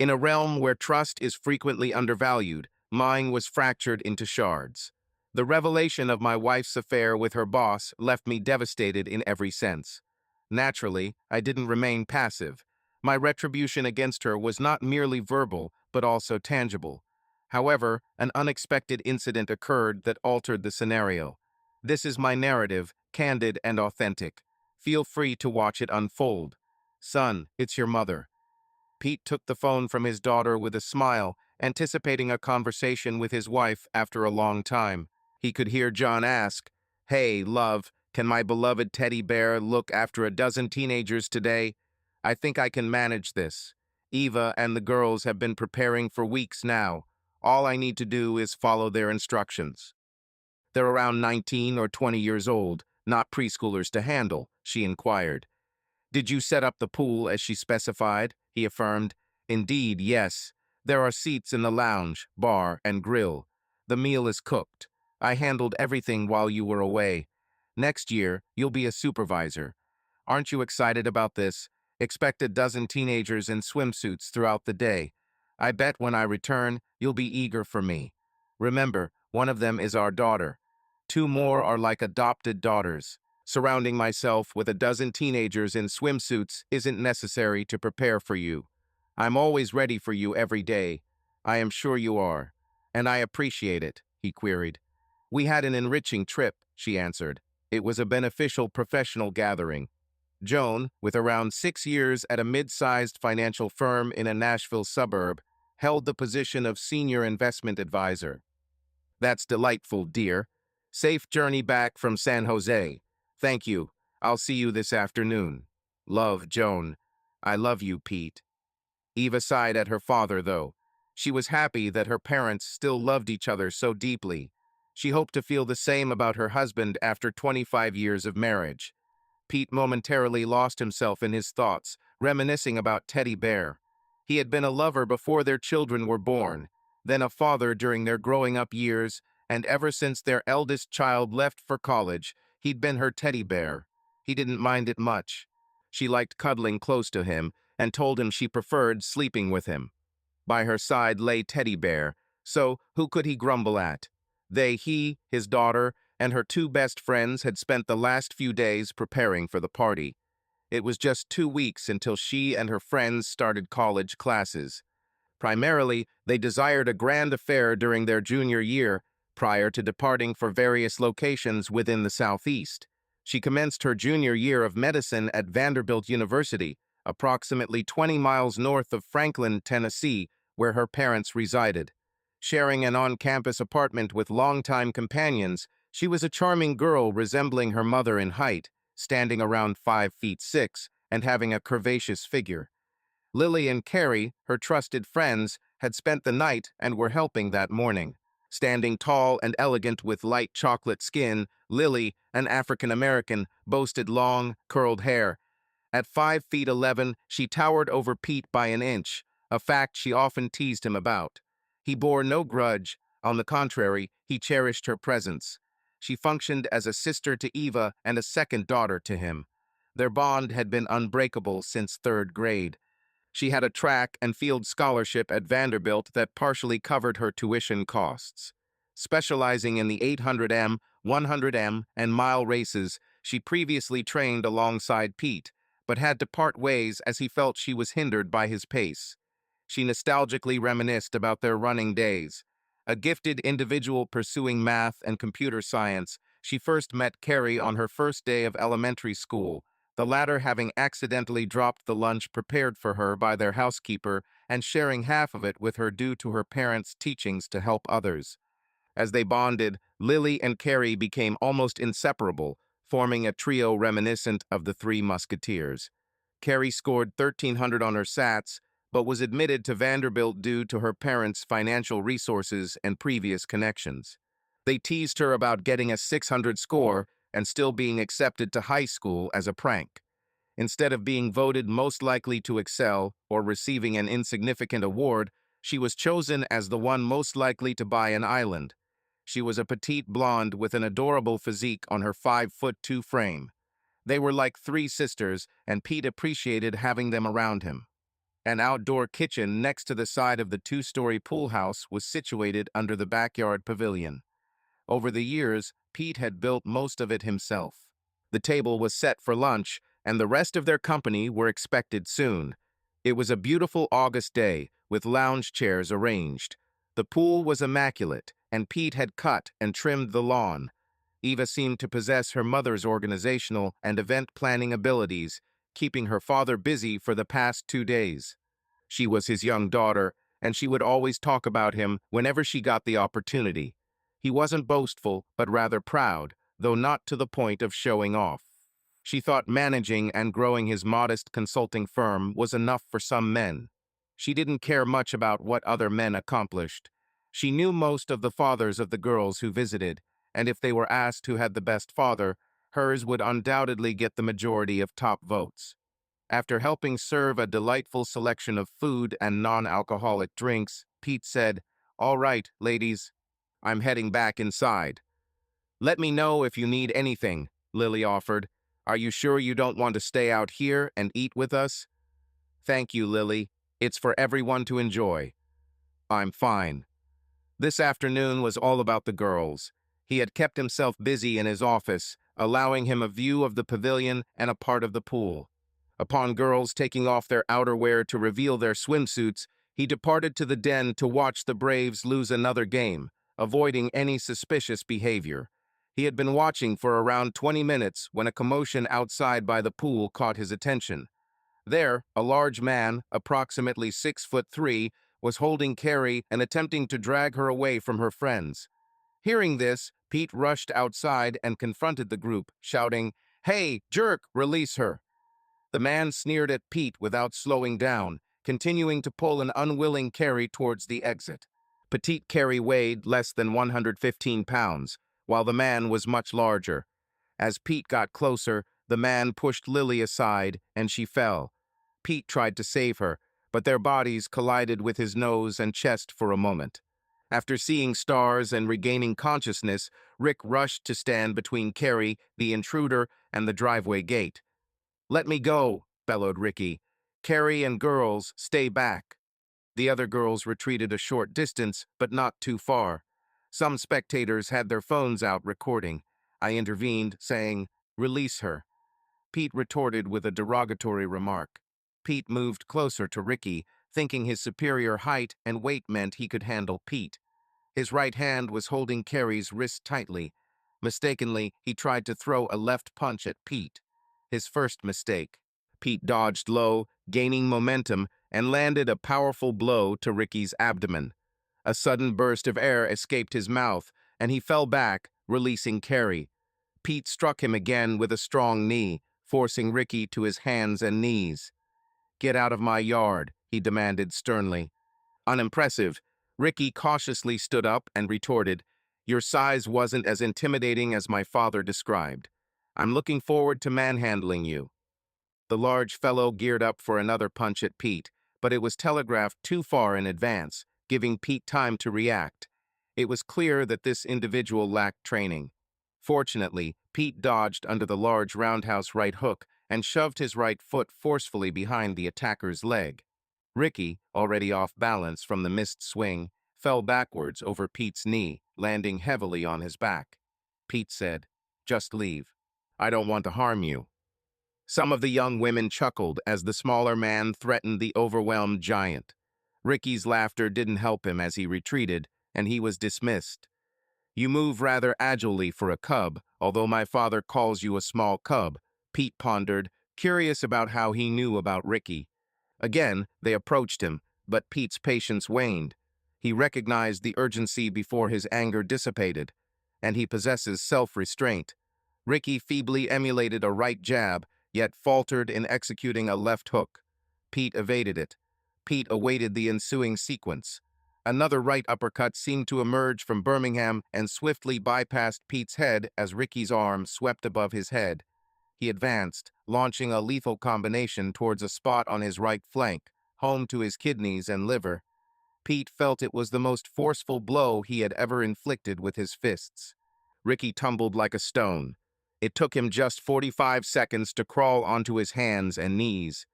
In a realm where trust is frequently undervalued, mine was fractured into shards. The revelation of my wife's affair with her boss left me devastated in every sense. Naturally, I didn't remain passive. My retribution against her was not merely verbal, but also tangible. However, an unexpected incident occurred that altered the scenario. This is my narrative, candid and authentic. Feel free to watch it unfold. Son, it's your mother. Pete took the phone from his daughter with a smile, anticipating a conversation with his wife after a long time. He could hear John ask, "Hey, love, can my beloved teddy bear look after a dozen teenagers today? I think I can manage this. Eva and the girls have been preparing for weeks now. All I need to do is follow their instructions." "They're around 19 or 20 years old, not preschoolers to handle," she inquired. "Did you set up the pool as she specified?" he affirmed. "Indeed, yes. There are seats in the lounge, bar, and grill. The meal is cooked. I handled everything while you were away. Next year, you'll be a supervisor. Aren't you excited about this? Expect a dozen teenagers in swimsuits throughout the day. I bet when I return, you'll be eager for me. Remember, one of them is our daughter. Two more are like adopted daughters. Surrounding myself with a dozen teenagers in swimsuits isn't necessary to prepare for you. I'm always ready for you every day. I am sure you are. And I appreciate it," he queried. "We had an enriching trip," she answered. "It was a beneficial professional gathering." Joan, with around 6 years at a mid-sized financial firm in a Nashville suburb, held the position of senior investment advisor. "That's delightful, dear. Safe journey back from San Jose. Thank you. I'll see you this afternoon. Love, Joan." "I love you, Pete." Eva sighed at her father, though. She was happy that her parents still loved each other so deeply. She hoped to feel the same about her husband after 25 years of marriage. Pete momentarily lost himself in his thoughts, reminiscing about Teddy Bear. He had been a lover before their children were born, then a father during their growing up years, and ever since their eldest child left for college, he'd been her teddy bear. He didn't mind it much. She liked cuddling close to him and told him she preferred sleeping with him. By her side lay Teddy Bear, so who could he grumble at? He, his daughter, and her two best friends had spent the last few days preparing for the party. It was just 2 weeks until she and her friends started college classes. Primarily, they desired a grand affair during their junior year, prior to departing for various locations within the Southeast. She commenced her junior year of medicine at Vanderbilt University, approximately 20 miles north of Franklin, Tennessee, where her parents resided. Sharing an on-campus apartment with longtime companions, she was a charming girl resembling her mother in height, standing around 5'6" and having a curvaceous figure. Lily and Carrie, her trusted friends, had spent the night and were helping that morning. Standing tall and elegant with light chocolate skin, Lily, an African-American, boasted long, curled hair. At 5'11", she towered over Pete by an inch, a fact she often teased him about. He bore no grudge. On the contrary, he cherished her presence. She functioned as a sister to Eva and a second daughter to him. Their bond had been unbreakable since 3rd grade. She had a track and field scholarship at Vanderbilt that partially covered her tuition costs. Specializing in the 800m, 100m, and mile races, she previously trained alongside Pete, but had to part ways as he felt she was hindered by his pace. She nostalgically reminisced about their running days. A gifted individual pursuing math and computer science, she first met Carrie on her first day of elementary school, the latter having accidentally dropped the lunch prepared for her by their housekeeper and sharing half of it with her due to her parents' teachings to help others. As they bonded, Lily and Carrie became almost inseparable, forming a trio reminiscent of the Three Musketeers. Carrie scored 1,300 on her SATs, but was admitted to Vanderbilt due to her parents' financial resources and previous connections. They teased her about getting a 600 score and still being accepted to high school as a prank. Instead of being voted most likely to excel or receiving an insignificant award, she was chosen as the one most likely to buy an island. She was a petite blonde with an adorable physique on her 5'2" frame. They were like 3 sisters, and Pete appreciated having them around him. An outdoor kitchen next to the side of the two-story pool house was situated under the backyard pavilion. Over the years, Pete had built most of it himself. The table was set for lunch, and the rest of their company were expected soon. It was a beautiful August day, with lounge chairs arranged. The pool was immaculate, and Pete had cut and trimmed the lawn. Eva seemed to possess her mother's organizational and event planning abilities, keeping her father busy for the past 2 days. She was his young daughter, and she would always talk about him whenever she got the opportunity. He wasn't boastful, but rather proud, though not to the point of showing off. She thought managing and growing his modest consulting firm was enough for some men. She didn't care much about what other men accomplished. She knew most of the fathers of the girls who visited, and if they were asked who had the best father, hers would undoubtedly get the majority of top votes. After helping serve a delightful selection of food and non-alcoholic drinks, Pete said, "All right, ladies, I'm heading back inside." "Let me know if you need anything," Lily offered. "Are you sure you don't want to stay out here and eat with us?" "Thank you, Lily. It's for everyone to enjoy." "I'm fine." This afternoon was all about the girls. He had kept himself busy in his office, allowing him a view of the pavilion and a part of the pool. Upon girls taking off their outerwear to reveal their swimsuits, he departed to the den to watch the Braves lose another game, avoiding any suspicious behavior. He had been watching for around 20 minutes when a commotion outside by the pool caught his attention. There, a large man, approximately 6'3", was holding Carrie and attempting to drag her away from her friends. Hearing this, Pete rushed outside and confronted the group, shouting, "Hey, jerk, release her!" The man sneered at Pete without slowing down, continuing to pull an unwilling Carrie towards the exit. Petite Carrie weighed less than 115 pounds, while the man was much larger. As Pete got closer, the man pushed Lily aside, and she fell. Pete tried to save her, but their bodies collided with his nose and chest for a moment. After seeing stars and regaining consciousness, Rick rushed to stand between Carrie, the intruder, and the driveway gate. "Let me go," bellowed Ricky. "Carrie and girls, stay back." The other girls retreated a short distance, but not too far. Some spectators had their phones out recording. I intervened, saying, "Release her." Pete retorted with a derogatory remark. Pete moved closer to Ricky, thinking his superior height and weight meant he could handle Pete. His right hand was holding Carrie's wrist tightly. Mistakenly, he tried to throw a left punch at Pete. His first mistake. Pete dodged low, gaining momentum, and landed a powerful blow to Ricky's abdomen. A sudden burst of air escaped his mouth, and he fell back, releasing Carrie. Pete struck him again with a strong knee, forcing Ricky to his hands and knees. "Get out of my yard," he demanded sternly. Unimpressive, Ricky cautiously stood up and retorted, "Your size wasn't as intimidating as my father described. I'm looking forward to manhandling you." The large fellow geared up for another punch at Pete, but it was telegraphed too far in advance, giving Pete time to react. It was clear that this individual lacked training. Fortunately, Pete dodged under the large roundhouse right hook and shoved his right foot forcefully behind the attacker's leg. Ricky, already off balance from the missed swing, fell backwards over Pete's knee, landing heavily on his back. Pete said, "Just leave. I don't want to harm you." Some of the young women chuckled as the smaller man threatened the overwhelmed giant. Ricky's laughter didn't help him as he retreated, and he was dismissed. "You move rather agilely for a cub, although my father calls you a small cub," Pete pondered, curious about how he knew about Ricky. Again, they approached him, but Pete's patience waned. He recognized the urgency before his anger dissipated, and he possesses self-restraint. Ricky feebly emulated a right jab, yet faltered in executing a left hook. Pete evaded it. Pete awaited the ensuing sequence. Another right uppercut seemed to emerge from Birmingham and swiftly bypassed Pete's head as Ricky's arm swept above his head. He advanced, launching a lethal combination towards a spot on his right flank, home to his kidneys and liver. Pete felt it was the most forceful blow he had ever inflicted with his fists. Ricky tumbled like a stone. It took him just 45 seconds to crawl onto his hands and knees.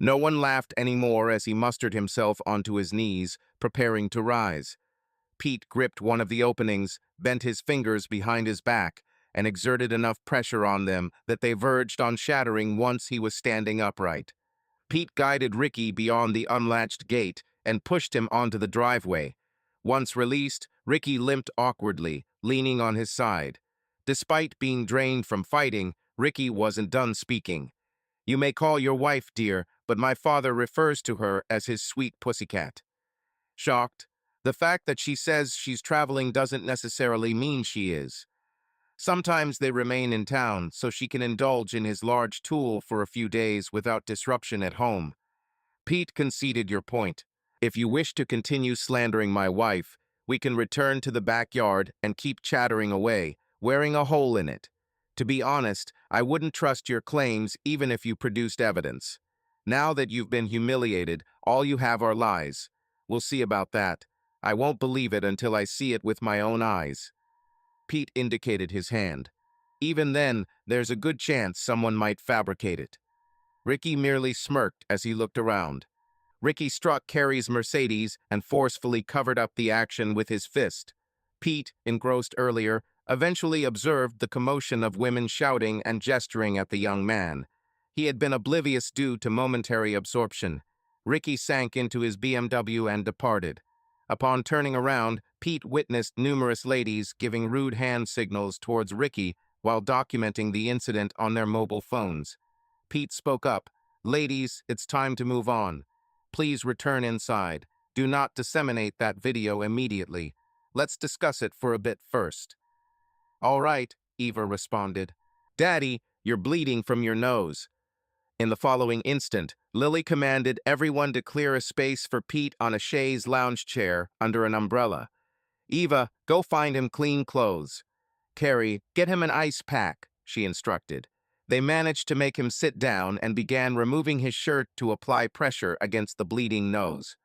No one laughed anymore as he mustered himself onto his knees, preparing to rise. Pete gripped one of the openings, bent his fingers behind his back, and exerted enough pressure on them that they verged on shattering once he was standing upright. Pete guided Ricky beyond the unlatched gate and pushed him onto the driveway. Once released, Ricky limped awkwardly, leaning on his side. Despite being drained from fighting, Ricky wasn't done speaking. "You may call your wife, dear, but my father refers to her as his sweet pussycat." Shocked, "The fact that she says she's traveling doesn't necessarily mean she is. Sometimes they remain in town so she can indulge in his large tool for a few days without disruption at home." Pete conceded your point. "If you wish to continue slandering my wife, we can return to the backyard and keep chattering away, wearing a hole in it. To be honest, I wouldn't trust your claims even if you produced evidence. Now that you've been humiliated, all you have are lies. We'll see about that. I won't believe it until I see it with my own eyes." Pete indicated his hand. "Even then, there's a good chance someone might fabricate it." Ricky merely smirked as he looked around. Ricky struck Carrie's Mercedes and forcefully covered up the action with his fist. Pete, engrossed earlier, eventually observed the commotion of women shouting and gesturing at the young man. He had been oblivious due to momentary absorption. Ricky sank into his BMW and departed. Upon turning around, Pete witnessed numerous ladies giving rude hand signals towards Ricky while documenting the incident on their mobile phones. Pete spoke up. "Ladies, it's time to move on. Please return inside. Do not disseminate that video immediately. Let's discuss it for a bit first." "All right," Eva responded. "Daddy, you're bleeding from your nose." In the following instant, Lily commanded everyone to clear a space for Pete on a chaise lounge chair under an umbrella. "Eva, go find him clean clothes." "Carrie, get him an ice pack," she instructed. They managed to make him sit down and began removing his shirt to apply pressure against the bleeding nose.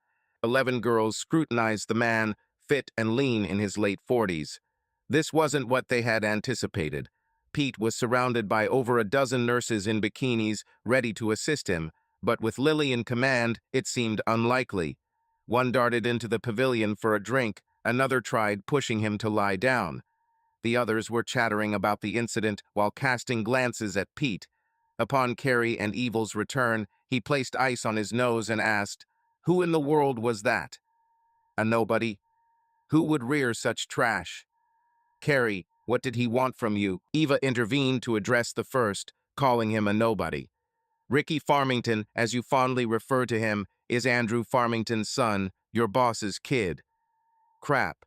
11 girls scrutinized the man, fit and lean in his late 40s. This wasn't what they had anticipated. Pete was surrounded by over a dozen nurses in bikinis ready to assist him, but with Lily in command, it seemed unlikely. One darted into the pavilion for a drink, another tried pushing him to lie down. The others were chattering about the incident while casting glances at Pete. Upon Carrie and Evil's return, he placed ice on his nose and asked, "Who in the world was that?" "A nobody. Who would rear such trash?" "Carrie, what did he want from you?" Eva intervened to address the first, calling him a nobody. "Ricky Farmington, as you fondly refer to him, is Andrew Farmington's son, your boss's kid." Crap.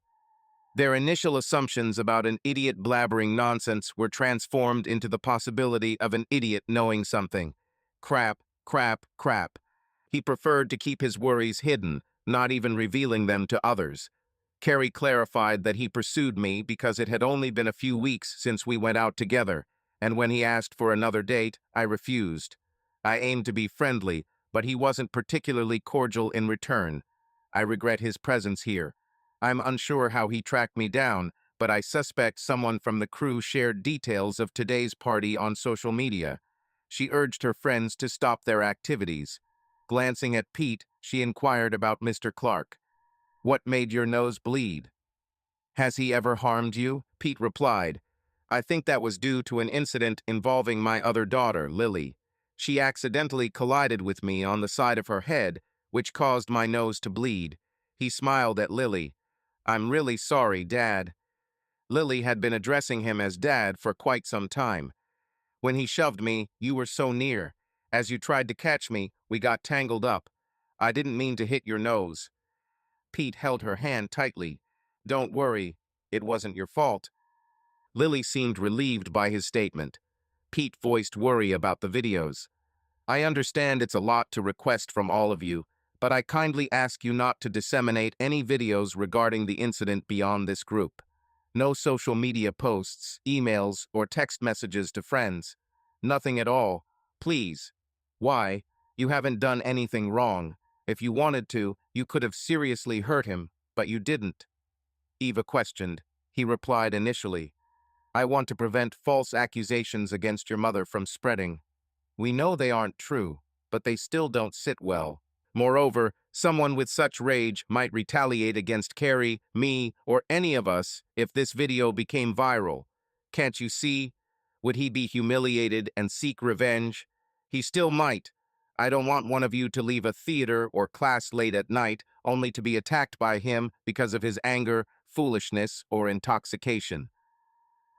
Their initial assumptions about an idiot blabbering nonsense were transformed into the possibility of an idiot knowing something. Crap, crap, crap. He preferred to keep his worries hidden, not even revealing them to others. Carrie clarified that he pursued me because it had only been a few weeks since we went out together, and when he asked for another date, I refused. I aimed to be friendly, but he wasn't particularly cordial in return. I regret his presence here. I'm unsure how he tracked me down, but I suspect someone from the crew shared details of today's party on social media. She urged her friends to stop their activities. Glancing at Pete, she inquired about Mr. Clark. "What made your nose bleed?" "Has he ever harmed you?" Pete replied. "I think that was due to an incident involving my other daughter, Lily. She accidentally collided with me on the side of her head, which caused my nose to bleed." He smiled at Lily. "I'm really sorry, Dad." Lily had been addressing him as Dad for quite some time. "When he shoved me, you were so near. As you tried to catch me, we got tangled up. I didn't mean to hit your nose." Pete held her hand tightly. "Don't worry, it wasn't your fault." Lily seemed relieved by his statement. Pete voiced worry about the videos. "I understand it's a lot to request from all of you, but I kindly ask you not to disseminate any videos regarding the incident beyond this group. No social media posts, emails, or text messages to friends. Nothing at all. Please." "Why? You haven't done anything wrong. If you wanted to, you could have seriously hurt him, but you didn't." Eva questioned. He replied initially, "I want to prevent false accusations against your mother from spreading. We know they aren't true. but they still don't sit well. Moreover, someone with such rage might retaliate against Carrie, me, or any of us if this video became viral. Can't you see? Would he be humiliated and seek revenge? He still might. I don't want one of you to leave a theater or class late at night only to be attacked by him because of his anger, foolishness, or intoxication.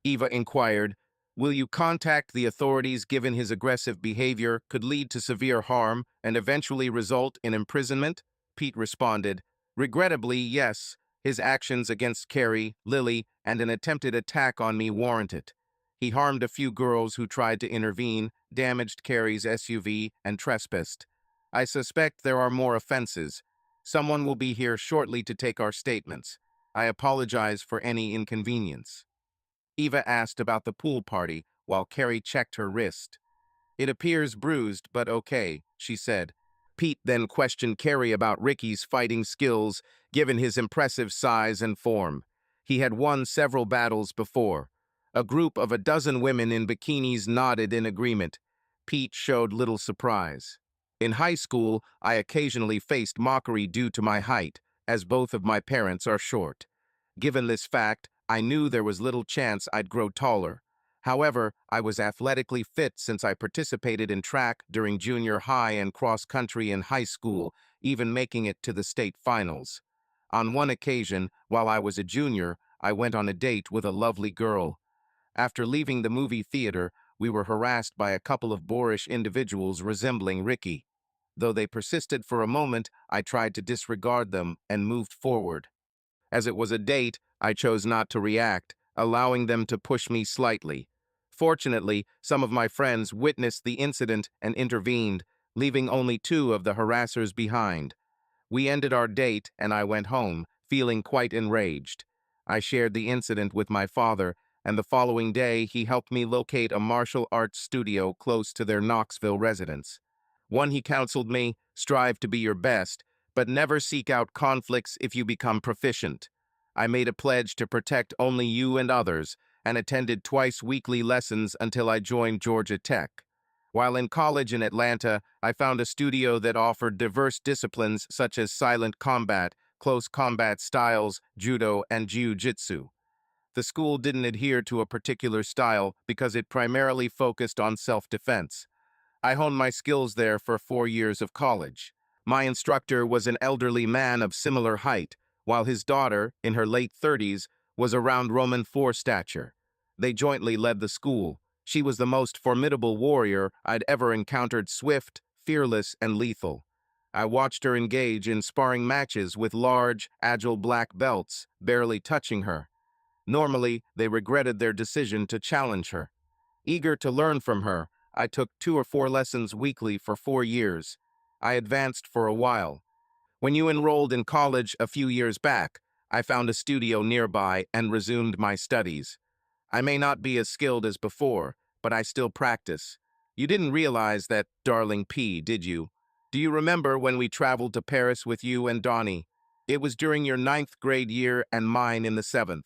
Eva inquired, "Will you contact the authorities given his aggressive behavior could lead to severe harm and eventually result in imprisonment?" Pete responded, "Regrettably, yes. His actions against Carrie, Lily, and an attempted attack on me warrant it. He harmed a few girls who tried to intervene, damaged Carrie's SUV, and trespassed. I suspect there are more offenses. Someone will be here shortly to take our statements. I apologize for any inconvenience." Eva asked about the pool party while Carrie checked her wrist. "It appears bruised, but okay," she said. Pete then questioned Carrie about Ricky's fighting skills, given his impressive size and form. He had won several battles before. A group of a dozen women in bikinis nodded in agreement. Pete showed little surprise. "In high school, I occasionally faced mockery due to my height, as both of my parents are short. Given this fact, I knew there was little chance I'd grow taller. However, I was athletically fit since I participated in track during junior high and cross-country in high school, even making it to the state finals. On one occasion, while I was a junior, I went on a date with a lovely girl. After leaving the movie theater, we were harassed by a couple of boorish individuals resembling Ricky. Though they persisted for a moment, I tried to disregard them and moved forward. As it was a date, I chose not to react, allowing them to push me slightly. Fortunately, some of my friends witnessed the incident and intervened, leaving only two of the harassers behind. We ended our date and I went home, feeling quite enraged. I shared the incident with my father, and the following day he helped me locate a martial arts studio close to their Knoxville residence. One, he counseled me, strive to be your best, but never seek out conflicts if you become proficient. I made a pledge to protect only you and others, and attended twice weekly lessons until I joined Georgia Tech. While in college in Atlanta, I found a studio that offered diverse disciplines such as silent combat, close combat styles, judo, and jiu-jitsu. The school didn't adhere to a particular style because it primarily focused on self-defense. I honed my skills there for 4 years of college. My instructor was an elderly man of similar height, while his daughter, in her late 30s, was around Roman IV stature. They jointly led the school. She was the most formidable warrior I'd ever encountered, swift, fearless, and lethal. I watched her engage in sparring matches with large, agile black belts, barely touching her. Normally, they regretted their decision to challenge her. Eager to learn from her, I took 2 or 4 lessons weekly for 4 years. I advanced for a while. When you enrolled in college a few years back, I found a studio nearby and resumed my studies. I may not be as skilled as before, but I still practice. You didn't realize that, darling P, did you? Do you remember when we traveled to Paris with you and Donnie? It was during your 9th grade year and mine in the 7th.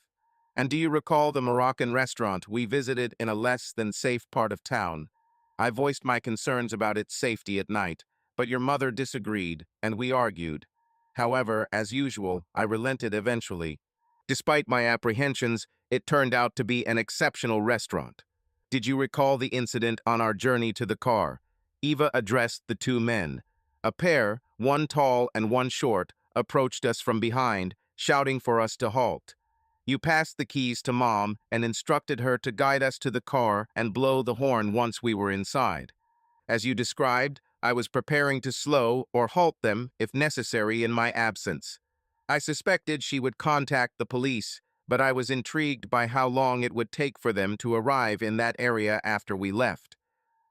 And do you recall the Moroccan restaurant we visited in a less than safe part of town? I voiced my concerns about its safety at night, but your mother disagreed, and we argued. However, as usual, I relented eventually. Despite my apprehensions, it turned out to be an exceptional restaurant. Did you recall the incident on our journey to the car? Eva addressed the two men. A pair, one tall and one short, approached us from behind, shouting for us to halt. You passed the keys to Mom and instructed her to guide us to the car and blow the horn once we were inside. As you described, I was preparing to slow or halt them if necessary in my absence. I suspected she would contact the police, but I was intrigued by how long it would take for them to arrive in that area after we left.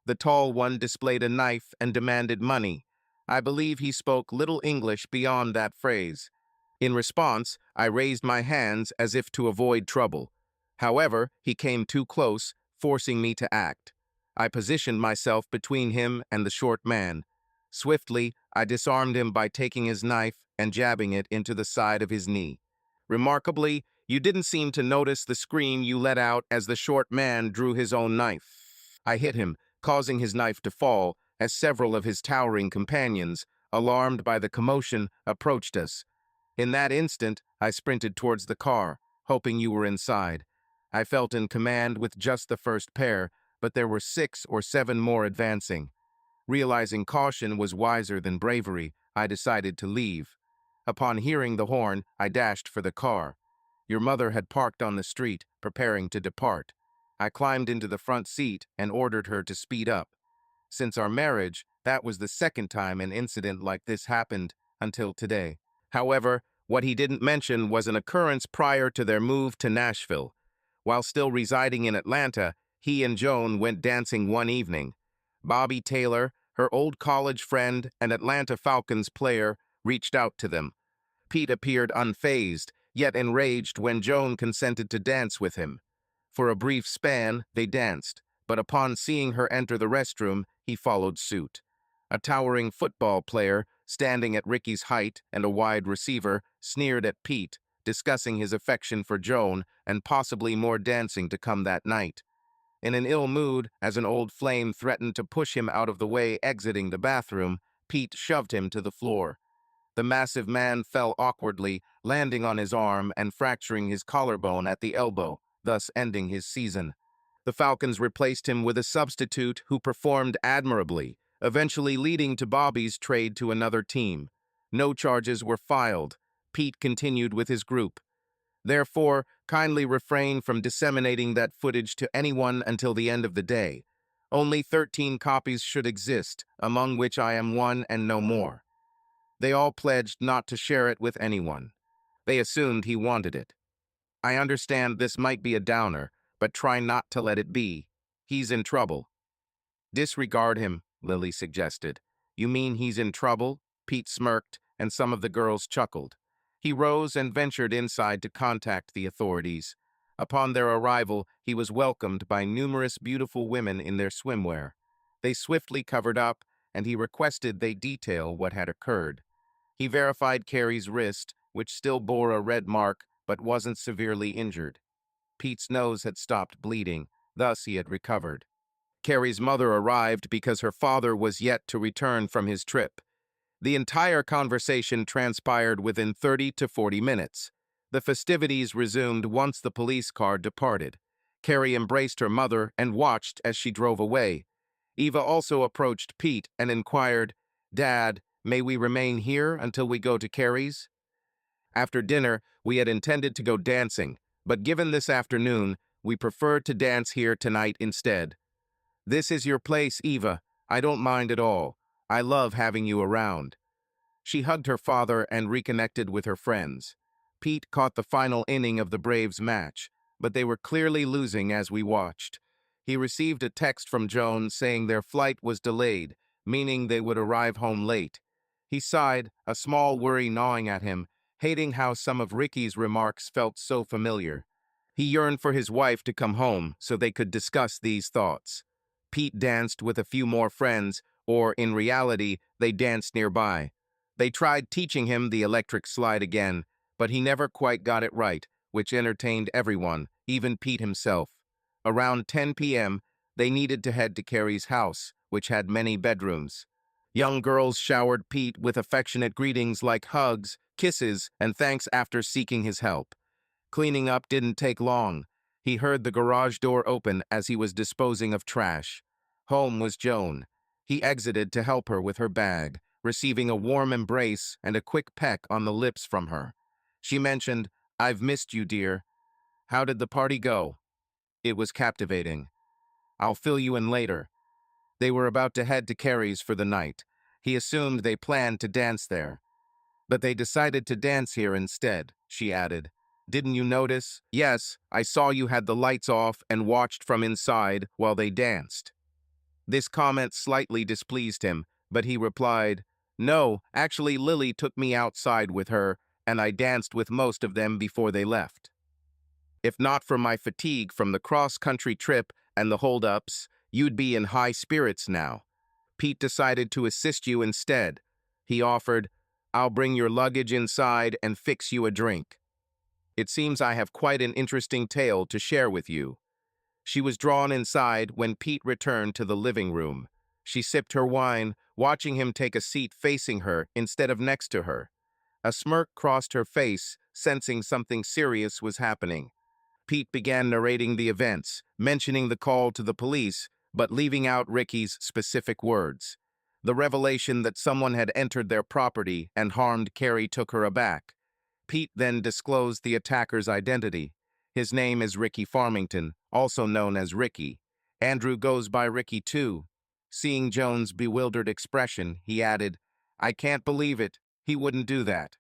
The tall one displayed a knife and demanded money. I believe he spoke little English beyond that phrase. In response, I raised my hands as if to avoid trouble. However, he came too close, forcing me to act. I positioned myself between him and the short man. Swiftly, I disarmed him by taking his knife and jabbing it into the side of his knee. Remarkably, you didn't seem to notice the scream you let out as the short man drew his own knife. I hit him, causing his knife to fall, as several of his towering companions, alarmed by the commotion, approached us. In that instant, I sprinted towards the car, hoping you were inside. I felt in command with just the first pair, but there were 6 or 7 more advancing. Realizing caution was wiser than bravery, I decided to leave. Upon hearing the horn, I dashed for the car. Your mother had parked on the street, preparing to depart. I climbed into the front seat and ordered her to speed up. Since our marriage, that was the second time an incident like this happened until today. However, what he didn't mention was an occurrence prior to their move to Nashville. While still residing in Atlanta, he and Joan went dancing one evening. Bobby Taylor, her old college friend and Atlanta Falcons player, reached out to them. Pete appeared unfazed, yet enraged when Joan consented to dance with him. For a brief span, they danced, but upon seeing her enter the restroom, he followed suit. A towering football player, standing at Ricky's height and a wide receiver, sneered at Pete, discussing his affection for Joan and possibly more dancing to come that night. In an ill mood, as an old flame threatened to push him out of the way exiting the bathroom, Pete shoved him to the floor. The massive man fell awkwardly, landing on his arm and fracturing his collarbone at the elbow, thus ending his season. The Falcons replaced him with a substitute who performed admirably, eventually leading to Bobby's trade to another team. No charges were filed. Pete continued with his group. Therefore, kindly refrain from disseminating that footage to anyone until the end of the day. Only 13 copies should exist, among which I am one and no more. They all pledged not to share it with anyone. They assumed he wanted it. I understand this might be a downer, but try not to let it be. He's in trouble. Disregard him, Lily suggested. You mean he's in trouble? Pete smirked, and some of the girls chuckled. He rose and ventured inside to contact the authorities. Upon their arrival, he was welcomed by numerous beautiful women in their swimwear. They swiftly covered up, and he requested they detail what had occurred. He verified Carrie's wrist, which still bore a red mark but wasn't severely injured. Pete's nose had stopped bleeding, thus he had recovered. Carrie's mother arrived because her father was yet to return from his trip. The entire conversation transpired within 30 to 40 minutes. The festivities resumed once the police car departed. Carrie embraced her mother and watched as she drove away. Eva also approached Pete and inquired, "Dad, may we remain here until we go to Carrie's?" After dinner, we had intended to go dancing, but given this afternoon, we prefer to dance here tonight instead. This is your place, Eva. I don't mind at all. I love having you around. She hugged her father and reconnected with her friends. Pete caught the final inning of the Braves match, but they were clearly losing as we watched. He received a text from Joan saying their flight was delayed, meaning they would arrive home late. He sighed, a small worry gnawing at him, hating how some of Ricky's remarks felt so familiar. He yearned for his wife to come home so they could discuss these thoughts. Pete danced with a few more friends, or in reality, they danced nearby. They tried teaching him the electric slide again, but he never quite got it right, which entertained everyone, even Pete himself. Around 10 p.m., they needed to head to Carrie's house, which had many bedrooms. Young girls showered Pete with affectionate greetings like hugs, kisses, and thanks after seeking his help. Cleaning up didn't take long. He heard the garage door open as he was disposing of trash. Home was Joan. He exited to help her with her bag, receiving a warm embrace and a quick peck on the lips from her. She mentioned, "I've missed you, dear. How did the party go?" It was captivating. "I'll fill you in later." They were about to head to Carrie's for the night. He assumed they planned to dance there. "But they decided to dance here instead," she added. "Didn't you notice?" "Yes, I saw you had the lights off and watched from inside while they danced." This comment slightly displeased him, but he replied, "No, actually Lily took me outside with her, and I danced with most of them before they left. If not for my fatigue from the cross-country trip and the hold-ups, you'd be in high spirits now. Pete decided to assist you instead. He offered, 'I'll bring your luggage inside and fix you a drink.' It seems I have quite an interesting tale to share with you." She was drawn inside when Pete returned to the living room. She sipped her wine, watching him take a seat facing her instead of next to her. A smirk crossed her face, sensing something serious was happening. Pete began narrating the events, mentioning the call to the police, but leaving out Ricky's specific words. The revelation that someone had entered their property and harmed Carrie took her aback. Pete then disclosed the attacker's identity. His name is Ricky Farmington, also known as Ricky. Andrew goes by Ricky too. Seeing Joan's bewildered expression, he added, "I can't believe it. He wouldn't do that."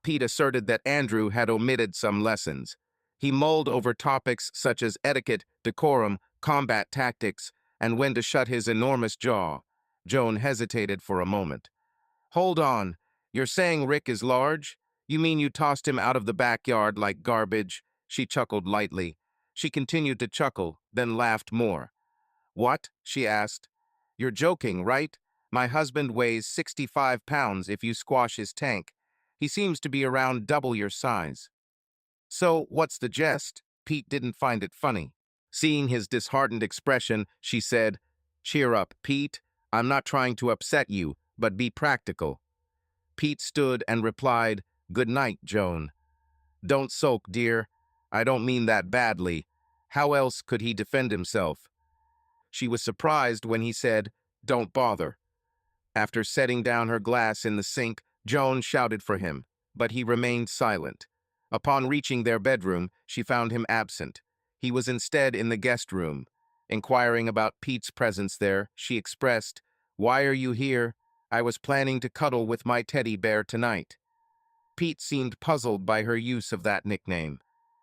Pete asserted that Andrew had omitted some lessons. He mulled over topics such as etiquette, decorum, combat tactics, and when to shut his enormous jaw. Joan hesitated for a moment. "Hold on. You're saying Rick is large? You mean you tossed him out of the backyard like garbage?" She chuckled lightly. She continued to chuckle, then laughed more. "What?" she asked. "You're joking, right? My husband weighs 65 pounds if you squash his tank. He seems to be around double your size." "So, what's the jest?" Pete didn't find it funny. Seeing his disheartened expression, she said, "Cheer up, Pete. I'm not trying to upset you, but be practical." Pete stood and replied, "Good night, Joan." "Don't sulk, dear. I don't mean that badly." How else could he defend himself? She was surprised when he said, "Don't bother." After setting down her glass in the sink, Joan shouted for him, but he remained silent. Upon reaching their bedroom, she found him absent. He was instead in the guest room. Inquiring about Pete's presence there, she expressed, "Why are you here? I was planning to cuddle with my teddy bear tonight." Pete seemed puzzled by her use of that nickname.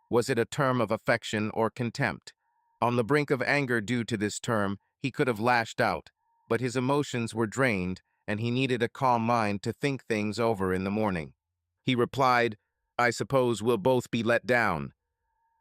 Was it a term of affection or contempt? On the brink of anger due to this term, he could have lashed out, but his emotions were drained and he needed a calm mind to think things over in the morning. He replied, "I suppose we'll both be let down."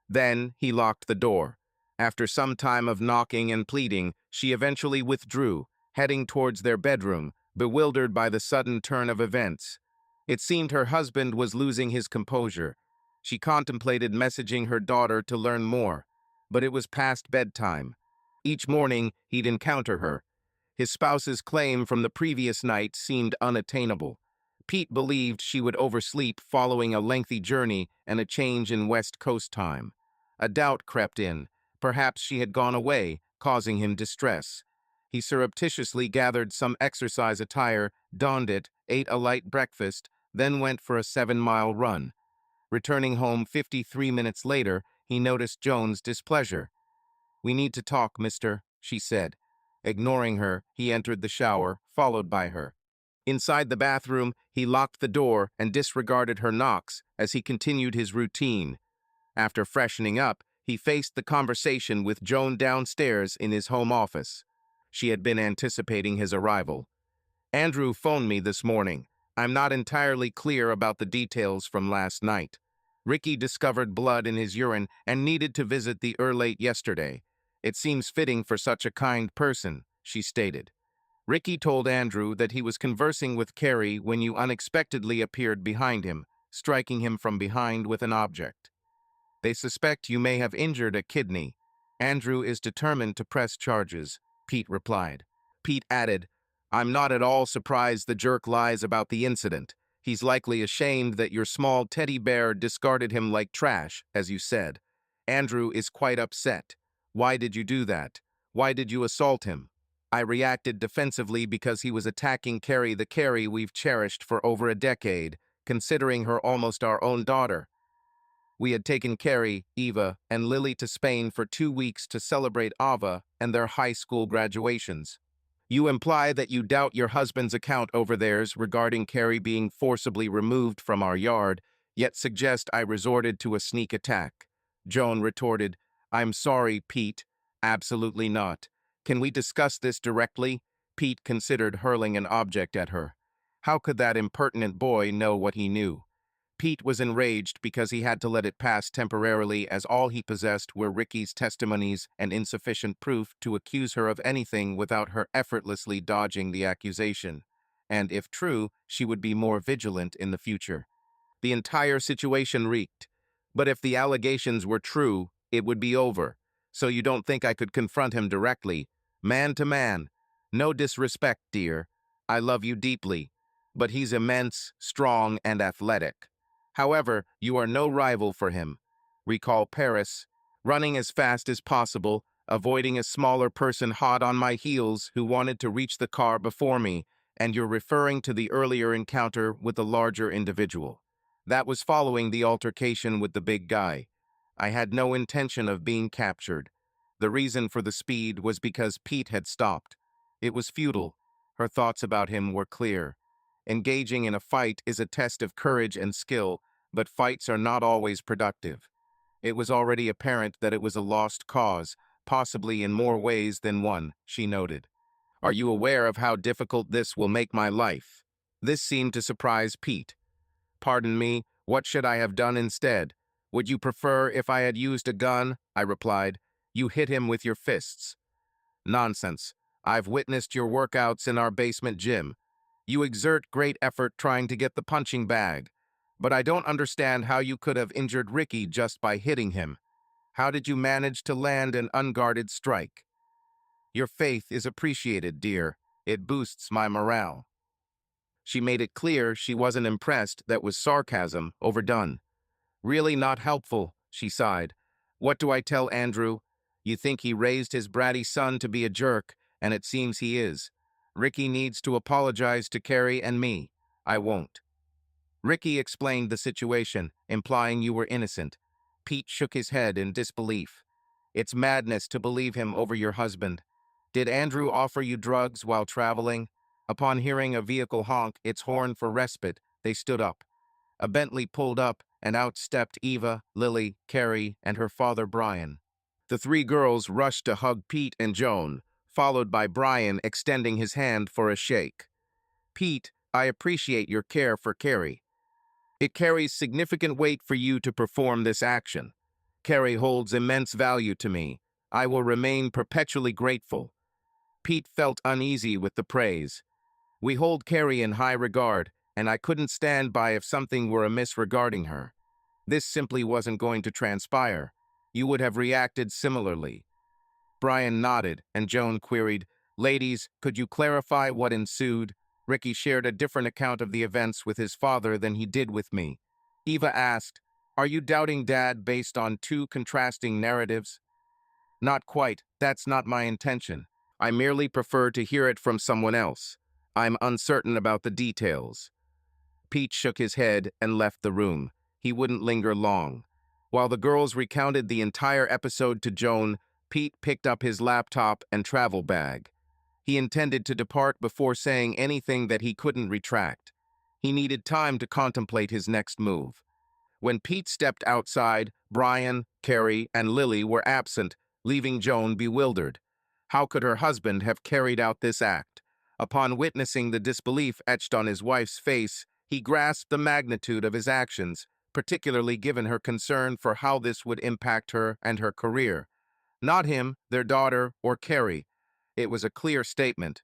Then he locked the door. After some time of knocking and pleading, she eventually withdrew, heading towards their bedroom, bewildered by the sudden turn of events. It seemed her husband was losing his composure. She contemplated messaging her daughter to learn more, but it was past bedtime. Each morning, he'd encounter her. His spouse's claim from the previous night seemed unattainable. Pete believed she would oversleep following a lengthy journey and a change in West Coast time. A doubt crept in. Perhaps she had gone away, causing him distress. He surreptitiously gathered some exercise attire, donned it, ate a light breakfast, then went for a 7-mile run. Returning home 53 minutes later, he noticed Joan's displeasure. "We need to talk, mister," she said. Ignoring her, he entered the shower, followed by her. Inside the bathroom, he locked the door and disregarded her knocks as he continued his routine. After freshening up, he faced the conversation with Joan downstairs in his home office. She had been anticipating his arrival. "Andrew phoned me this morning. I'm not entirely clear about the details from last night. Ricky discovered blood in his urine and needed to visit the late yesterday. It seems fitting for such a kind person," she stated. "Ricky told Andrew that he was conversing with Carrie when you unexpectedly appeared behind him, striking him from behind with an object. They suspect you may have injured a kidney. Andrew is determined to press charges," Pete replied. Pete added, "I'm not at all surprised the jerk lies about the incident. He's likely ashamed that your small teddy bear discarded him like trash, as you said. Andrew is quite upset. Why did you do that? Why did you assault him?" "I reacted defensively because he was attacking Carrie, the Carrie we've cherished for over a decade, considering her almost our own daughter. We had taken Carrie, Eva, and Lily to Spain for 2 weeks to celebrate Ava and their high school graduations. You imply that you doubt your husband's account over theirs regarding Carrie being forcibly removed from our yard, yet suggest I resorted to a sneak attack." Joan retorted, "I'm sorry, Pete. Absolutely not. Can we discuss this directly?" Pete considered hurling an object at her. How could that impertinent boy know what he knew? Pete was enraged because he had to let it pass temporarily, as all he possessed were Ricky's testimonies and insufficient proof to accuse her of anything without her effortlessly dodging the accusation. And if true, she would be more vigilant in the future. The entire situation reeked. But if the allegations were true, it would be over. "So you don't think I could confront him directly, man to man?" No disrespect, dear. I love you deeply. But he's immense, strong, and athletic. However, you are no rival for him. Recall Paris, running as fast as possible, avoiding a smaller person hot on my heels who wanted to reach the car before me, and you're referring to the earlier encounter with the larger individual. That was following the altercation with the big guy. I had no intention of being captured. The reason for the speed was because Pete had stopped. It was futile. Her thoughts about him were clear. Engaging in a fight is a test of courage and skill, but fights are not always productive. It was already apparent that it was a lost cause, possibly in more ways than one, she noted. Are you aware of how difficult this will make my life? This seemed to surprise Pete. Pardon me, what should I have done instead? Would you prefer if I had used a gun? I replied. You hit him with your fists. Nonsense. I've witnessed your workouts in our basement gym. You exert great effort trying to get the punching bag. But I don't understand how you could have injured Ricky just by hitting him. How did you manage to land an unguarded strike? Your faith is appreciated, dear. It boosts my morale. She made it clear she wasn't impressed. That was sarcasm, overdone. Really not helpful, she sighed. What do I tell Andrew? You think he raised his bratty son to be a jerk, and it seems he is. Ricky needs to apologize to Carrie and me. I won't. Ricky explained the situation, implying you were innocent. Pete shook his head in disbelief. It's madness to believe him over your husband. Did Andrew offer you drugs while traveling? Upon hearing a vehicle honk its horn for respite, they stood up. A Bentley pulled up, and out stepped Eva, Lily, Carrie, and her father Brian. The three girls rushed to hug Pete and Joan, followed by Brian extending his hand for a shake. Pete, I appreciate your care for Carrie. It carries significant weight for you to perform this action. Carrie holds immense value to me. I will remain perpetually grateful. Pete felt uneasy with the praise. We hold Carrie in high regard, and I couldn't stand by if something were amiss regarding her. This simply wasn't going to transpire. You would have reacted similarly. Brian nodded, and Joan queried, Ladies, could you clarify what ensued? Ricky shared a different account of the events with his father than he did with me. Eva asked, Are you doubting Dad based on two contrasting narratives? Not quite. That's not my intention. I merely prefer to hear it from someone else. I'm uncertain about the details. Pete shook his head and left the room. He wouldn't linger long. While the girls recounted the entire episode to Joan, Pete picked up his laptop and travel bag. He intended to depart before saying anything that he couldn't retract. He needed time to contemplate his next move. When Pete stepped outside, Brian, Carrie, and Lily were absent, leaving Joan bewildered. How could her husband have carried out this act? Upon witnessing the disbelief etched on his wife's face, he grasped the magnitude of his actions, particularly given her concern for how this would impact her and her career. Not him, their daughter, or Carrie. It was a clear statement.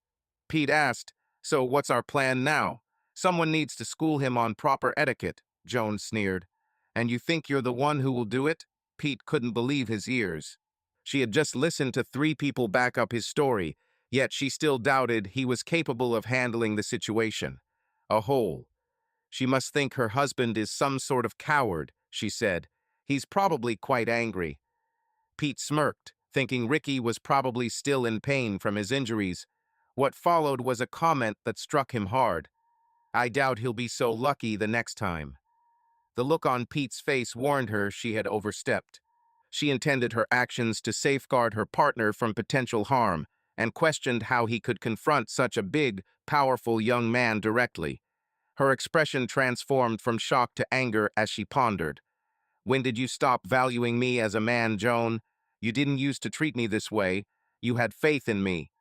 Pete asked, So what's our plan now? Someone needs to school him on proper etiquette, Joan sneered. And you think you're the one who will do it? Pete couldn't believe his ears. She had just listened to three people back up his story, yet she still doubted he was capable of handling the situation. A whole. She must think her husband is some sort of coward, she said. He's probably quite angry. Pete smirked, thinking Ricky was probably still in pain from his injuries. What followed was a comment that struck him hard. I doubt he'll be so lucky the next time. The look on Pete's face warned her she had overstepped. She intended her actions to safeguard her partner from potential harm, and questioned how he could confront such a big, powerful young man directly. Her expression transformed from shock to anger as she pondered. When did you stop valuing me as a man, Joan? You didn't used to treat me this way. You had faith in me.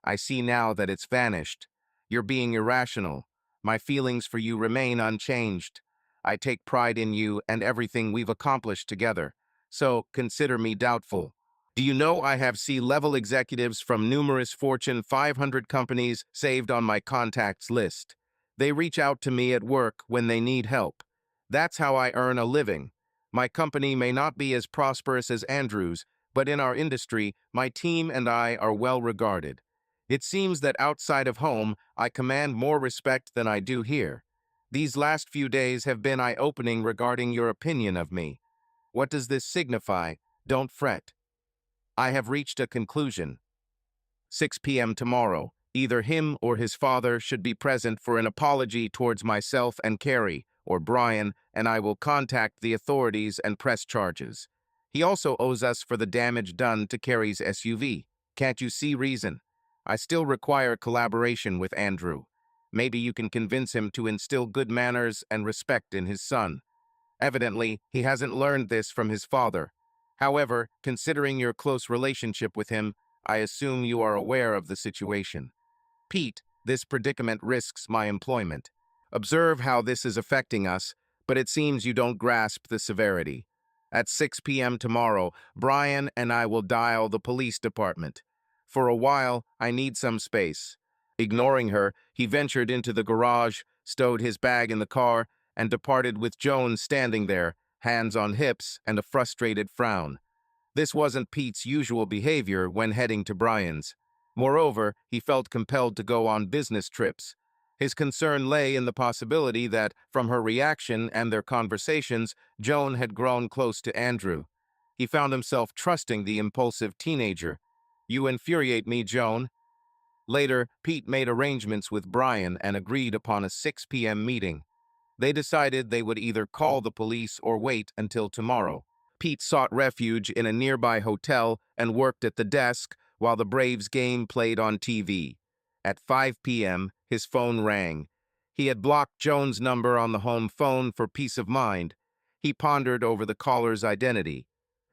I see now that it's vanished. You're being irrational. My feelings for you remain unchanged. I take pride in you and everything we've accomplished together. So, consider me doubtful. Do you know I have C-level executives from numerous Fortune 500 companies saved on my contacts list? They reach out to me at work when they need help. That's how I earn a living. My company may not be as prosperous as Andrew's, but in our industry, my team and I are well regarded. It seems that outside of home, I command more respect than I do here. These last few days have been eye-opening regarding your opinion of me. What does this signify? Don't fret. I have reached a conclusion. 6 p.m. tomorrow. Either him or his father should be present for an apology towards myself and Carrie, or Brian, and I will contact the authorities and press charges. He also owes us for the damage done to Carrie's SUV. Can't you see reason? I still require collaboration with Andrew. Maybe you can convince him to instill good manners and respect in his son. Evidently, he hasn't learned this from his father. However, considering your close relationship with him, I assume you are aware of the situation. Pete, this predicament risks my employment. Observe how this is affecting us, but it seems you don't grasp the severity. At 6 p.m. tomorrow, Brian and I will dial the police department. For a while, I need some space. Ignoring her, he ventured into the garage, stowed his bag in the car, and departed with Joan standing there, hands on hips and a frustrated frown. This wasn't Pete's usual behavior when heading to Brian's. Moreover, he felt compelled to go on business trips. His concern lay in the possibility that, from her reaction and their conversations, Joan had grown close to Andrew. He found himself trusting the impulsive teenager. "You infuriate me, Joan." Later, Pete made arrangements with Brian and agreed upon a 6 p.m. meeting. They decided they would either call the police or wait until tomorrow. Pete sought refuge in a nearby hotel and worked at the desk while the Braves game played on TV. At 5 p.m., his phone rang. He had blocked Joan's number on the home phone for peace of mind. He pondered over the caller's identity.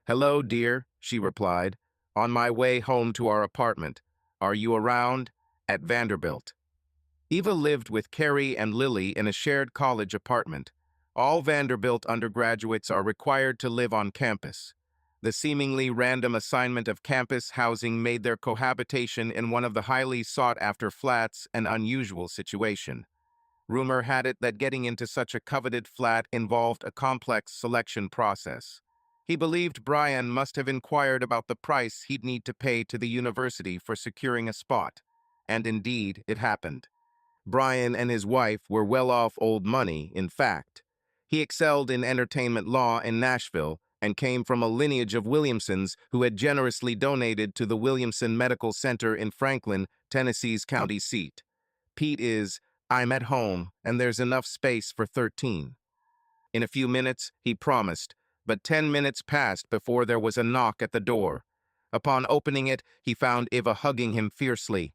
"Hello, dear," she replied. "On my way home to our apartment. Are you around?" "At Vanderbilt." Eva lived with Carrie and Lily in a shared college apartment. All Vanderbilt undergraduates are required to live on campus. The seemingly random assignment of campus housing made their cohabitation in one of the highly sought-after flats an unusual situation. Rumor had it that getting into such a coveted flat involved a complex selection process. He believed Brian must have inquired about the price he'd need to pay to the university for securing a spot. And indeed, it happened. Brian and his wife were well off old money, in fact. He excelled in entertainment law in Nashville and came from a lineage of Williamsons who had generously donated to the Williamson Medical Center in Franklin, Tennessee's county seat. Pete is, "I'm at home, and there's enough space for 13. In a few minutes, he promised, but 10 minutes passed before there was a knock at the door. Upon opening it, he found Eva hugging him fiercely.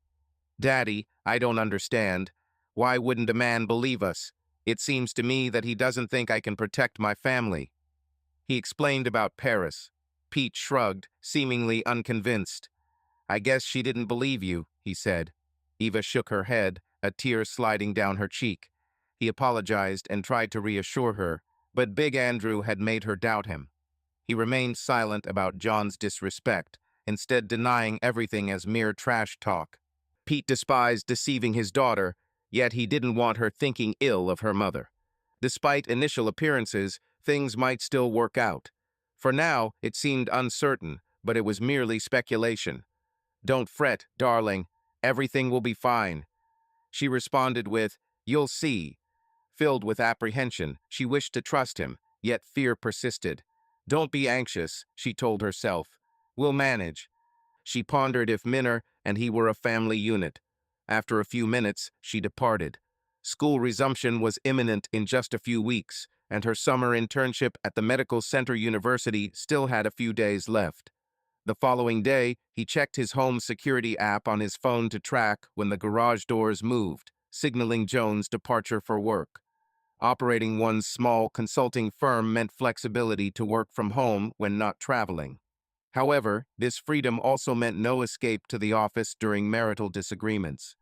"Daddy, I don't understand. Why wouldn't a man believe us? It seems to me that he doesn't think I can protect my family." He explained about Paris. Pete shrugged, seemingly unconvinced. "I guess she didn't believe you," he said. Eva shook her head, a tear sliding down her cheek. He apologized and tried to reassure her, but Big Andrew had made her doubt him. He remained silent about John's disrespect, instead denying everything as mere trash talk. Pete despised deceiving his daughter, yet he didn't want her thinking ill of her mother. Despite initial appearances, things might still work out. For now, it seemed uncertain, but it was merely speculation. "Don't fret, darling. Everything will be fine." She responded with, "You'll see." Filled with apprehension, she wished to trust him, yet fear persisted. "Don't be anxious," she told herself. "We'll manage." She pondered if Minner and he were a family unit. After a few minutes, she departed. School resumption was imminent in just a few weeks, and her summer internship at the Medical Center University still had a few days left. The following day, he checked his home security app on his phone to track when the garage doors moved, signaling Joan's departure for work. Operating one's small consulting firm meant flexibility to work from home when not traveling. However, this freedom also meant no escape to the office during marital disagreements.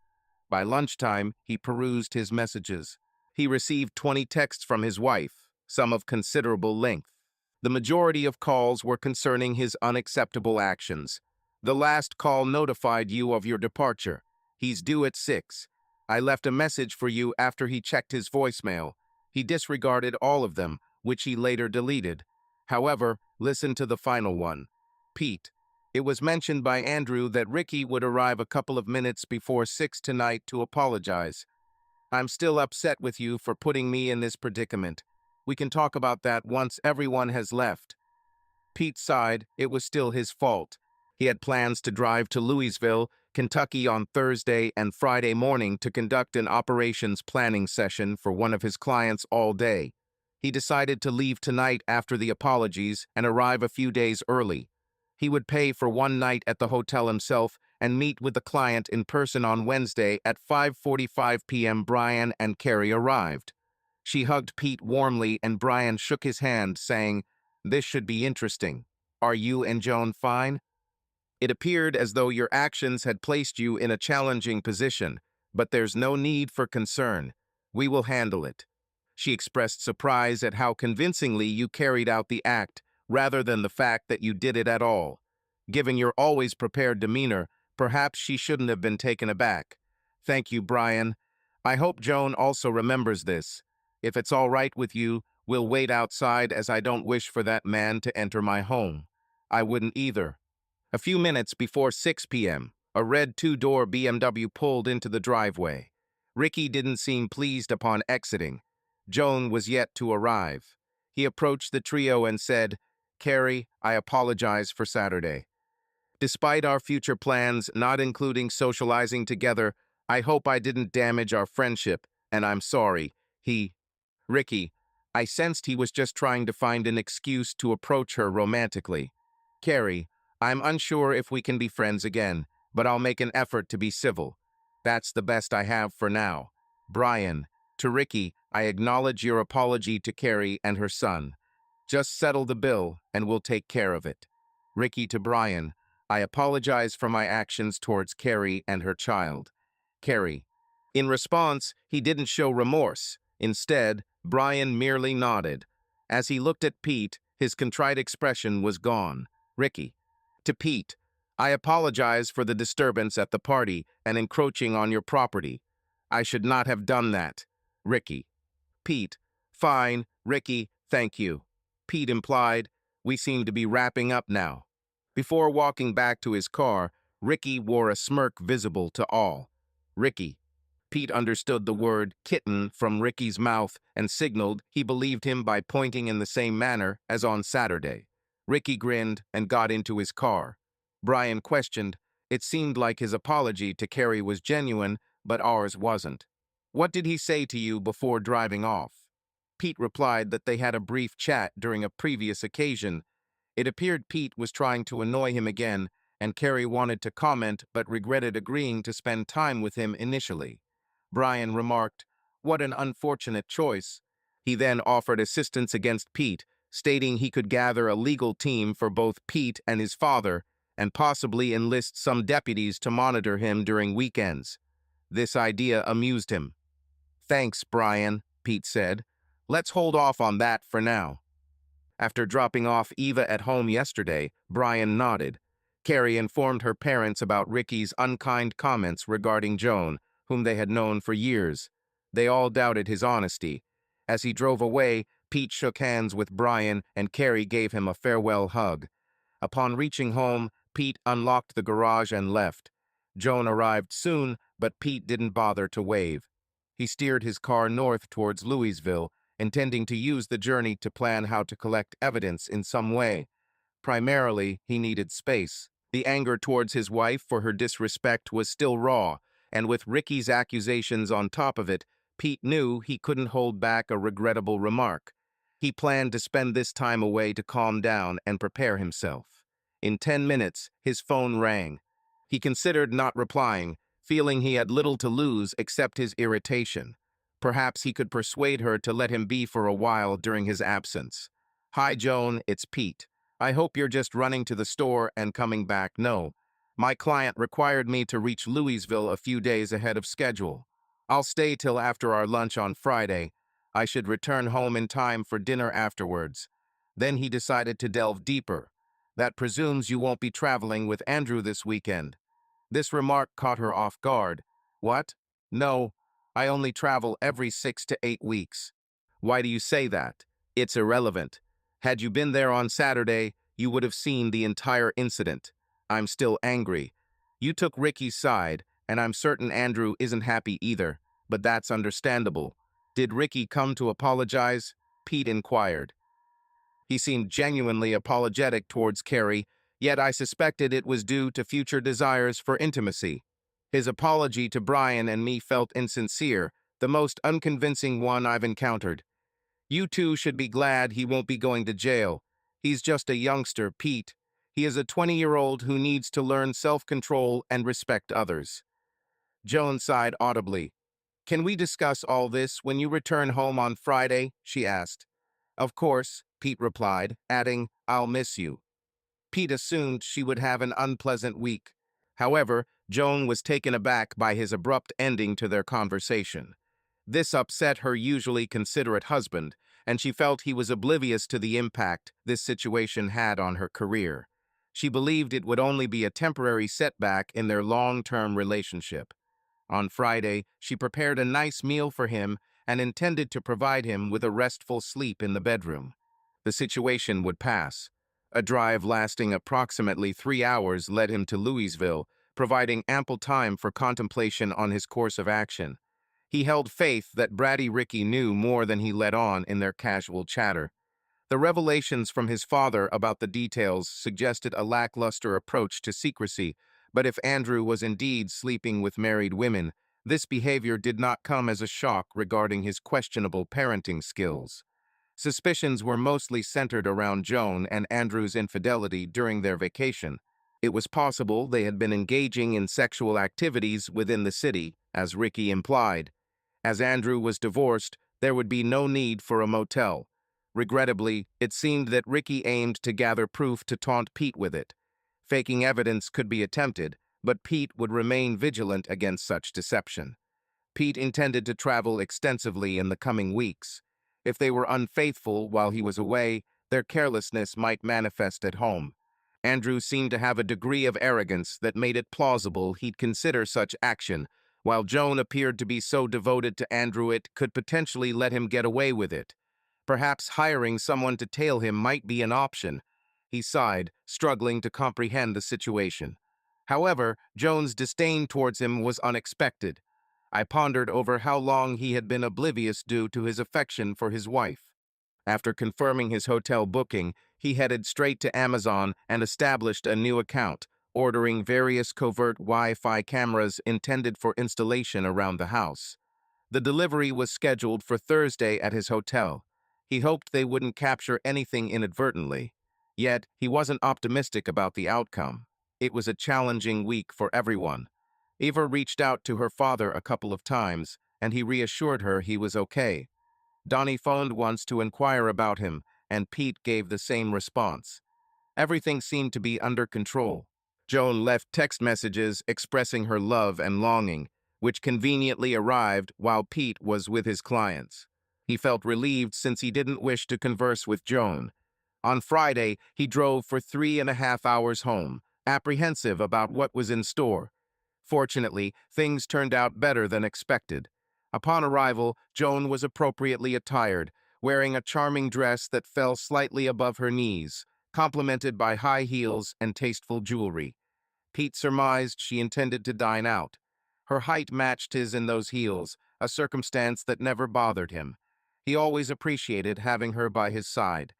By lunchtime, he perused his messages. He received 20 texts from his wife, some of considerable length. The majority of calls were concerning his unacceptable actions. "The last call notified you of your departure. He's due at 6. I left a message for you after he checked his voicemail." He disregarded all of them, which he later deleted. However, listen to the final one. "Pete, It was mentioned by Andrew that Ricky would arrive a couple of minutes before 6 tonight to apologize. I'm still upset with you for putting me in this predicament. We can talk about that once everyone has left. Pete sighed. It was still his fault. He had plans to drive to Louisville, Kentucky on Thursday and Friday morning to conduct an operations planning session for one of his clients all day. He decided to leave tonight after the apologies and arrive a few days early. He would pay for one night at the hotel himself and meet with the client in person on Wednesday at 5:45 p.m. Brian and Carrie arrived. She hugged Pete warmly and Brian shook his hand, saying, "This should be interesting. Are you and Joan fine? It appeared as though your actions had placed you in a challenging position, but there's no need for concern. We will handle it." She expressed surprise at how convincingly you carried out the act, rather than the fact that you did it at all. Given your always prepared demeanor, perhaps she shouldn't have been taken aback. "Thank you, Brian. I hope Joan also remembers this. If it's all right with you, we'll wait outside as I don't wish for that man to enter my home." I wouldn't either. A few minutes before 6 p.m., a red two-door BMW pulled into the driveway. Ricky didn't seem pleased upon exiting. Joan was yet to arrive. He approached the trio and said, "Carrie, I apologize for Saturday. Despite our future plans, not including socializing together, I hope I didn't damage our friendship, and I'm sorry." Ricky, I sensed he was just trying to find an excuse to approach her romantically. "Carrie, I'm unsure if we can be friends again, but I'll make an effort to be civil. That's the best I have for now." Brian, to Ricky, I acknowledge your apology to Carrie and her son. Just settle the bill, and we'll take care of it. Ricky to Brian, I apologize for my actions towards Carrie and her child. Carrie. In response, he didn't show remorse. Instead, Brian merely nodded. As he looked at Pete, his contrite expression was gone. Ricky. To Pete, I apologize for the disturbance at the party and encroaching on your property. I should not have done that. Ricky. Pete. Fine, Ricky, thank you. Pete implied, we seem to be wrapping up now. Before walking back to his car, Ricky wore a smirk visible to all. Ricky. Pete understood the word kitten from Ricky's mouth and signaled he believed him by pointing in the same manner as on Saturday. Ricky grinned and got into his car. Brian questioned. It seemed like his apology to Carrie was genuine, but ours wasn't. What did he say to you before driving off? Pete replied that they had a brief chat during a previous occasion. It appeared Pete was trying to annoy him again, and Carrie wanted to comment but regretted agreeing to spend time with him initially. Brian remarked, "What an unfortunate choice." He then offered assistance against Pete, stating he could gather a legal team for both Pete and his father, and possibly enlist some deputies to monitor him during weekends. This idea amused him. "Thanks, Brian," Pete said. "Let's hold off on that for now." After dropping off Eva at home yesterday, Brian nodded. Carrie informed her parents about Ricky's unkind comments regarding Joan, whom they had known for years. They all doubted his honesty. As he drove away, Pete shook hands with Brian and Carrie gave him a farewell hug. Upon reaching home, Pete unlocked the garage and left. Joan arrived soon, but Pete didn't bother to wave. He steered his car north towards Louisville, intending to use the journey to plan how to collect evidence in some way. Primarily, he needed space. The anger towards his wife for her disrespect was still raw, and with Ricky's accusations on top of it, Pete knew he couldn't hold back a regrettable remark. He planned to spend this time away to calm down and prepare himself. In 10 minutes, his phone rang. He considered not replying, feeling he had little to lose except his irritation. Perhaps he could persuade her to let him be for a while during his absence. "Hi, Joan, it's Pete. I hope you're just running to the store and coming back." "No. My client required me to reach Louisville a few days ahead of schedule. I'll stay till after our lunch on Friday. I should return home in time for dinner afterwards." Then he decided to delve deeper. "That presumes you won't be traveling with Andrew this weekend." This remark caught her off guard. "What? No, I only travel every 6 to 8 weeks. "Why do you say that?" "It's irrelevant. Had you been there on Saturday, you would have seen the entire incident. I'm still angry. You took Ricky's side, and I'm certain Andrew isn't happy either, but that's understandable. Did Ricky come to apologize? Pete inquired. He seemed genuinely apologetic towards Carrie, yet I suspected it was due to future desires for intimacy. His apology to Brian and me felt insincere, the most unconvincing one I've encountered. You two should be glad he won't be going to jail. He's just a youngster, Pete. He is a 20-year-old who needs to learn self-control and respect others. Joan sighed audibly. Can we discuss all this when you return home on Friday? She asked. Of course, Pete replied, adding, I'll miss you. Pete assumed she would have an unpleasant week. However, Joan was taken aback by his abrupt ending to their conversation. This upset her usually considerate husband, and she felt he was oblivious to the impact this situation had on her career. She believed it would only be a temporary setback in their long-term relationship. On Friday, she prepared a nice meal for him and intended to provide him with a restful sleep in the bedroom. The situation would pass. A drive lasting approximately 3 hours led him to Louisville, providing ample time for contemplation on his course of action. He held faith that bratty Ricky knew more than he let on in their casual chatter. The revelations from his father about the details suggested a lackluster approach to secrecy, but if Andrew was indeed sleeping with married women, this behavior did not come as a shock regarding his questionable parenting skills. Suspicions were mostly centered around Joan and Andrew's infidelity during their vacation. It was possible they had been engaging in sexual activities within the city, as Ricky implied. As Andrew was divorced, there would be no need for a motel. Regrettably, it seemed that Ricky aimed to gather proof to taunt Pete with it. Faking evidence could be attempted, but Pete would remain vigilant against such deception. Pete intended to travel extensively in the coming weeks. If they were unfaithful while he was away, their carelessness might manifest at home. Andrew seemed to have a degree of arrogance that made it plausible he'd consider such action, while Joan appeared to be so devoted to Andrew it could potentially let him get away with it. Perhaps hiring someone to tail him might be an option. He sighed, struggling to comprehend the situation. However, Joan's disdain towards him was unexpected. I pondered over how long he had been oblivious due to his affection for his wife. After confirming his hotel booking, he headed straight to Amazon and established a new account, ordering various covert Wi-Fi cameras intended for installation around the house. The delivery was scheduled for Thursday at his hotel. He hoped they wouldn't capture anything inadvertently. Yet, he wasn't optimistic about the outcome. It was a challenging week for everyone. Eva reached out to her father a couple of times, and he reassured her he was okay. Donnie phoned once to inquire about him, and Pete gave the same response. Everything seemed to be under control. Joan left text messages expressing her love and longing, which conveniently arrived while Pete was with his clients. He felt relieved since he didn't wish to converse with Joan. On Friday, he drove for 3.5 hours home, apprehensive about what was in store. Fortunately, things turned out better than expected. Upon arrival, Joan was appropriately attired, wearing a charming dress that fell slightly above her knees, complemented by high heels and tasteful jewelry. Pete surmised she intended to dine out. Her height matched his in those heels, a circumstance that never bothered him. He always appreciated having her by his side.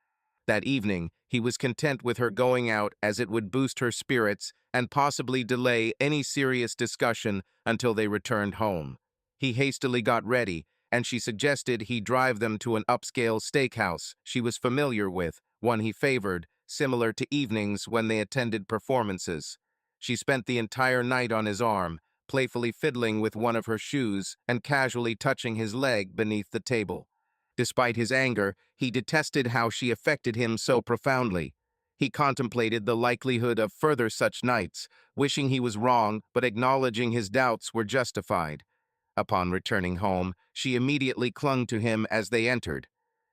That evening, he was content with her going out as it would boost her spirits and possibly delay any serious discussion until they returned home. He hastily got ready, and she suggested he drive them to an upscale steakhouse she was familiar with, one he favored, similar to evenings when they attended performances. She spent the entire night on his arm, playfully fiddling with one of her shoes and casually touching his leg beneath the table. Despite his anger, he detested how she affected him so profoundly. He contemplated the likelihood of further such nights, wishing he was wrong but acknowledging his doubts were justified. Upon returning home, she immediately clung to him as they entered.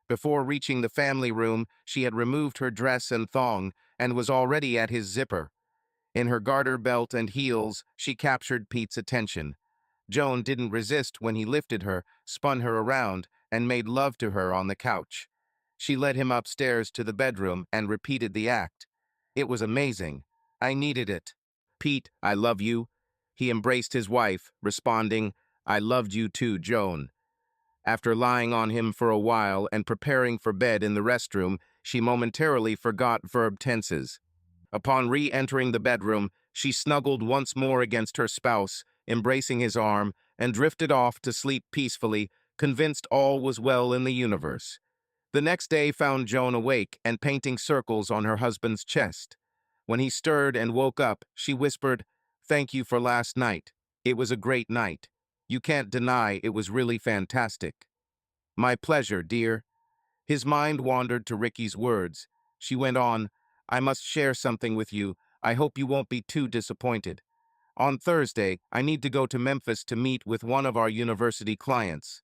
Before reaching the family room, she had removed her dress and thong and was already at his zipper. In her garter belt and heels, she captured Pete's attention. Joan didn't resist when he lifted her, spun her around, and made love to her on the couch. She led him upstairs to the bedroom and repeated the act. It was amazing. I needed it. Pete, I love you. He embraced his wife, responding, I loved you too, Joan. After lying on him for a while and preparing for bed in the restroom, she momentarily forgot verb tenses. Upon re-entering the bedroom, she snuggled once more against her spouse, embracing his arm, and drifted off to sleep peacefully, convinced all was well in the universe. The next day found Joan awake and painting circles on her husband's chest. When he stirred and woke up, she whispered, Thank you for last night. It was a great night. You can't deny it was really fantastic. My pleasure, dear. His mind wandered to Ricky's words. She went on, I must share something with you. I hope you won't be too disappointed. On Thursday, I need to go to Memphis to meet with one of our university clients.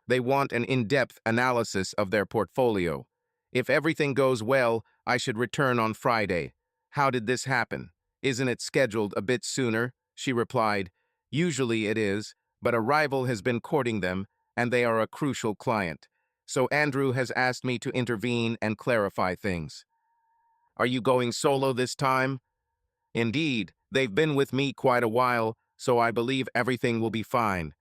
They want an in-depth analysis of their portfolio. If everything goes well, I should return on Friday. How did this happen? Isn't it scheduled a bit sooner? She replied, Usually it is, but a rival has been courting them, and they are a crucial client. So Andrew has asked me to intervene and clarify things. Are you going solo this time? Indeed, they've been with me quite a while, so I believe everything will be fine.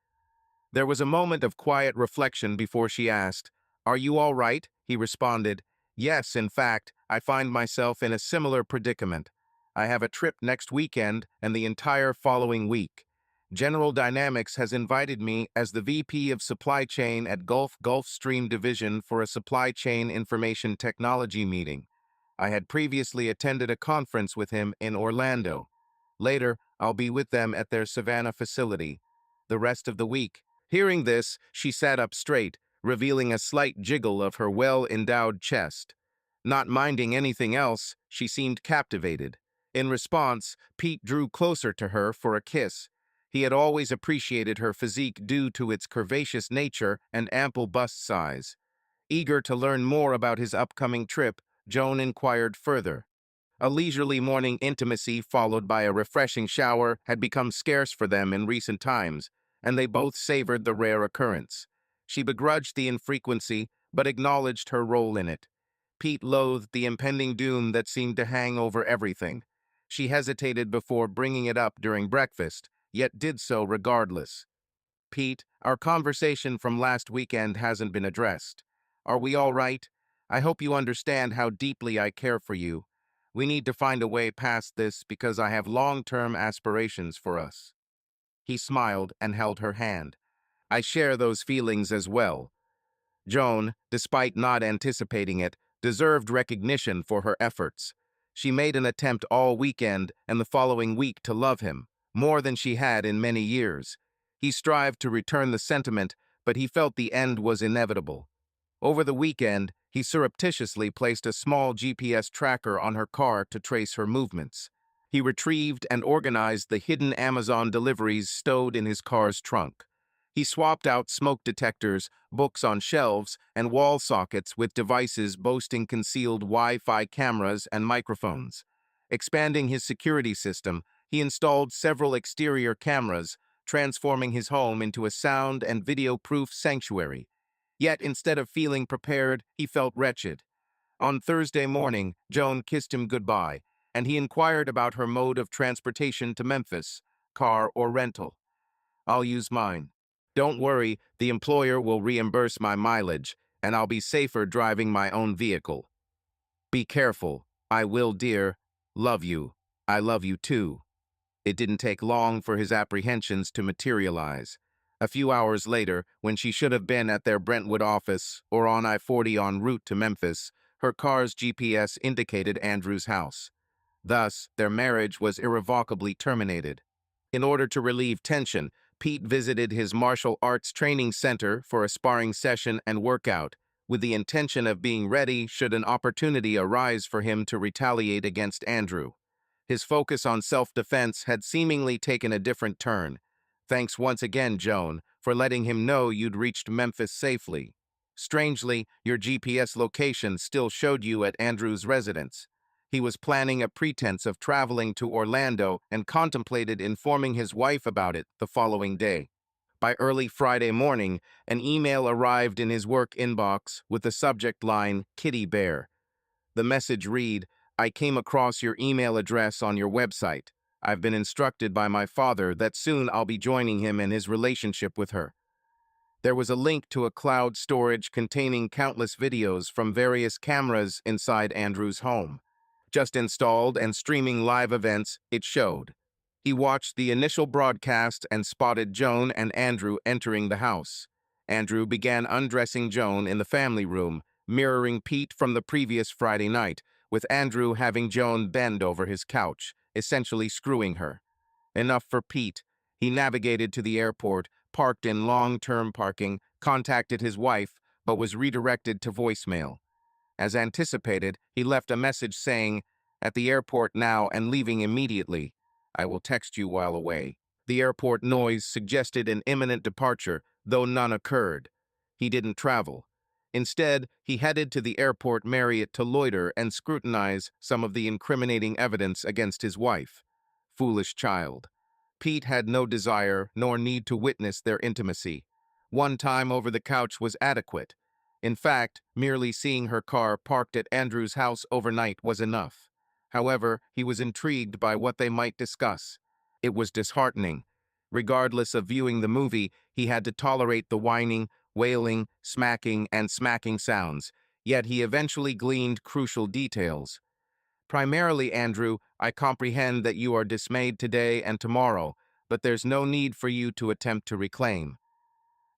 There was a moment of quiet reflection before she asked, Are you all right? He responded, Yes, in fact, I find myself in a similar predicament. I have a trip next weekend and the entire following week. General Dynamics has invited me as the VP of Supply Chain at Gulfstream Division for a Supply Chain Information Technology meeting. I had previously attended a conference with him in Orlando. Later, I'll be with them at their Savannah facility. The rest of the week. Hearing this, she sat up straight, revealing a slight jiggle of her well-endowed chest. Not minding anything else, she seemed captivated. In response, Pete drew closer to her for a kiss. He had always appreciated her physique due to its curvaceous nature and ample bust size. Eager to learn more about his upcoming trip, Joan inquired further. A leisurely morning intimacy followed by a refreshing shower had become scarce for them in recent times, and they both savored the rare occurrence. She begrudged the infrequency, but acknowledged her role in it. Pete loathed the impending doom that seemed to hang over everything. She hesitated before bringing it up during breakfast, yet did so regardless. Pete, our conversation from last weekend hasn't been addressed. Are we all right? I hope you understand how deeply I care for you. We need to find a way past this because I have long-term aspirations for us. He smiled and held her hand. I share those feelings as well. Joan, despite not anticipating it, deserved recognition for her efforts. She made an attempt all weekend and the following week to love him, more than she had in many years. He strived to return the sentiment, but he felt the end was inevitable. Over the weekend, he surreptitiously placed a small GPS tracker on her car to trace her movements. He retrieved and organized the hidden Amazon deliveries stowed in his car's trunk. He swapped out smoke detectors, books on shelves, and wall sockets with devices boasting concealed Wi-Fi cameras and microphones. Expanding his security system, he installed several exterior cameras, transforming his home into a sound and video-proof sanctuary. Yet instead of feeling prepared, he felt wretched. On Thursday morning, Joan kissed him goodbye, and he inquired about her mode of transportation to Memphis, car or rental. I'll use mine. Don't worry, the employer will reimburse my mileage, and I'll be safer driving my own vehicle. Be careful. I will, dear. Love you. I love you too. It didn't take long for his apprehensions to materialize. A few hours later, when she should have been at their Brentwood office or on I-40 en route to Memphis, her car's GPS indicated Andrew's house. Thus, their marriage was irrevocably terminated. In order to relieve tension, Pete visited his martial arts training center for a sparring session and workout, with the intention of being ready should an opportunity arise for him to retaliate against Andrew. His focus on self-defense had seemingly taken a different turn. Thanks once again, Joan, for letting him know you'd reached Memphis safely. Strangely, your GPS location still showed you at Andrew's residence. He was planning a pretense of traveling to Orlando and contemplated informing his wife about it the following day. By early Friday morning, an email arrived in his work inbox with the subject line, Kitty Bear. The message read, I came across your email address on your website. I've been instructed by my father that soon I'll be joining him in his relationship with her. There was a link to a cloud storage containing countless videos from various cameras inside Andrew's home. Just installed and streaming live events, it showed. He watched the initial broadcast and spotted Joan and Andrew entering the house. Andrew began undressing Joan in the family room, mirroring Pete from the previous Friday night, with Andrew having Joan bend over his couch, essentially screwing her. Enough for Pete. He navigated to the airport, parked in long-term parking, contacted his wife, but was redirected to voicemail. As anticipated, he left a message saying, "At the airport now and leaving immediately. I will text you while away." The airport noise suggested an imminent departure, though none occurred. He didn't travel. Instead, he headed to the airport Marriott to loiter and scrutinize some of the incriminating evidence against his wife. Foolish child. Pete had no desire nor need to witness their intimacy. One time over the couch was adequate. In fact, merely seeing her car parked at Andrew's house overnight was enough. However, he was intrigued by what they might discuss. It was disheartening. Regardless of viewing the movie, he had to tolerate the whining, wailing, and smacking sounds, yet he eventually gleaned crucial details. "Primarily, Andrew, I comprehend that you are dismayed today and tomorrow, but there's no need for you to attempt to reclaim.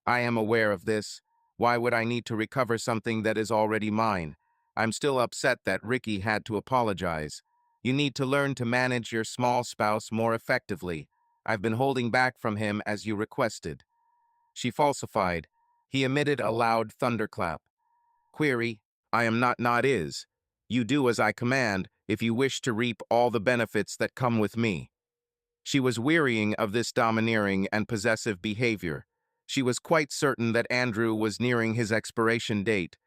I am aware of this. Why would I need to recover something that is already mine? I'm still upset that Ricky had to apologize. You need to learn to manage your small spouse more effectively. I've been holding back from him as you requested." She falsified. He emitted a loud thunderclap. Query, I am not is. You do as I command if you wish to reap all the benefits that come with me. She was wearying of this domineering and possessive behavior. She was quite certain that Andrew was nearing his expiration date.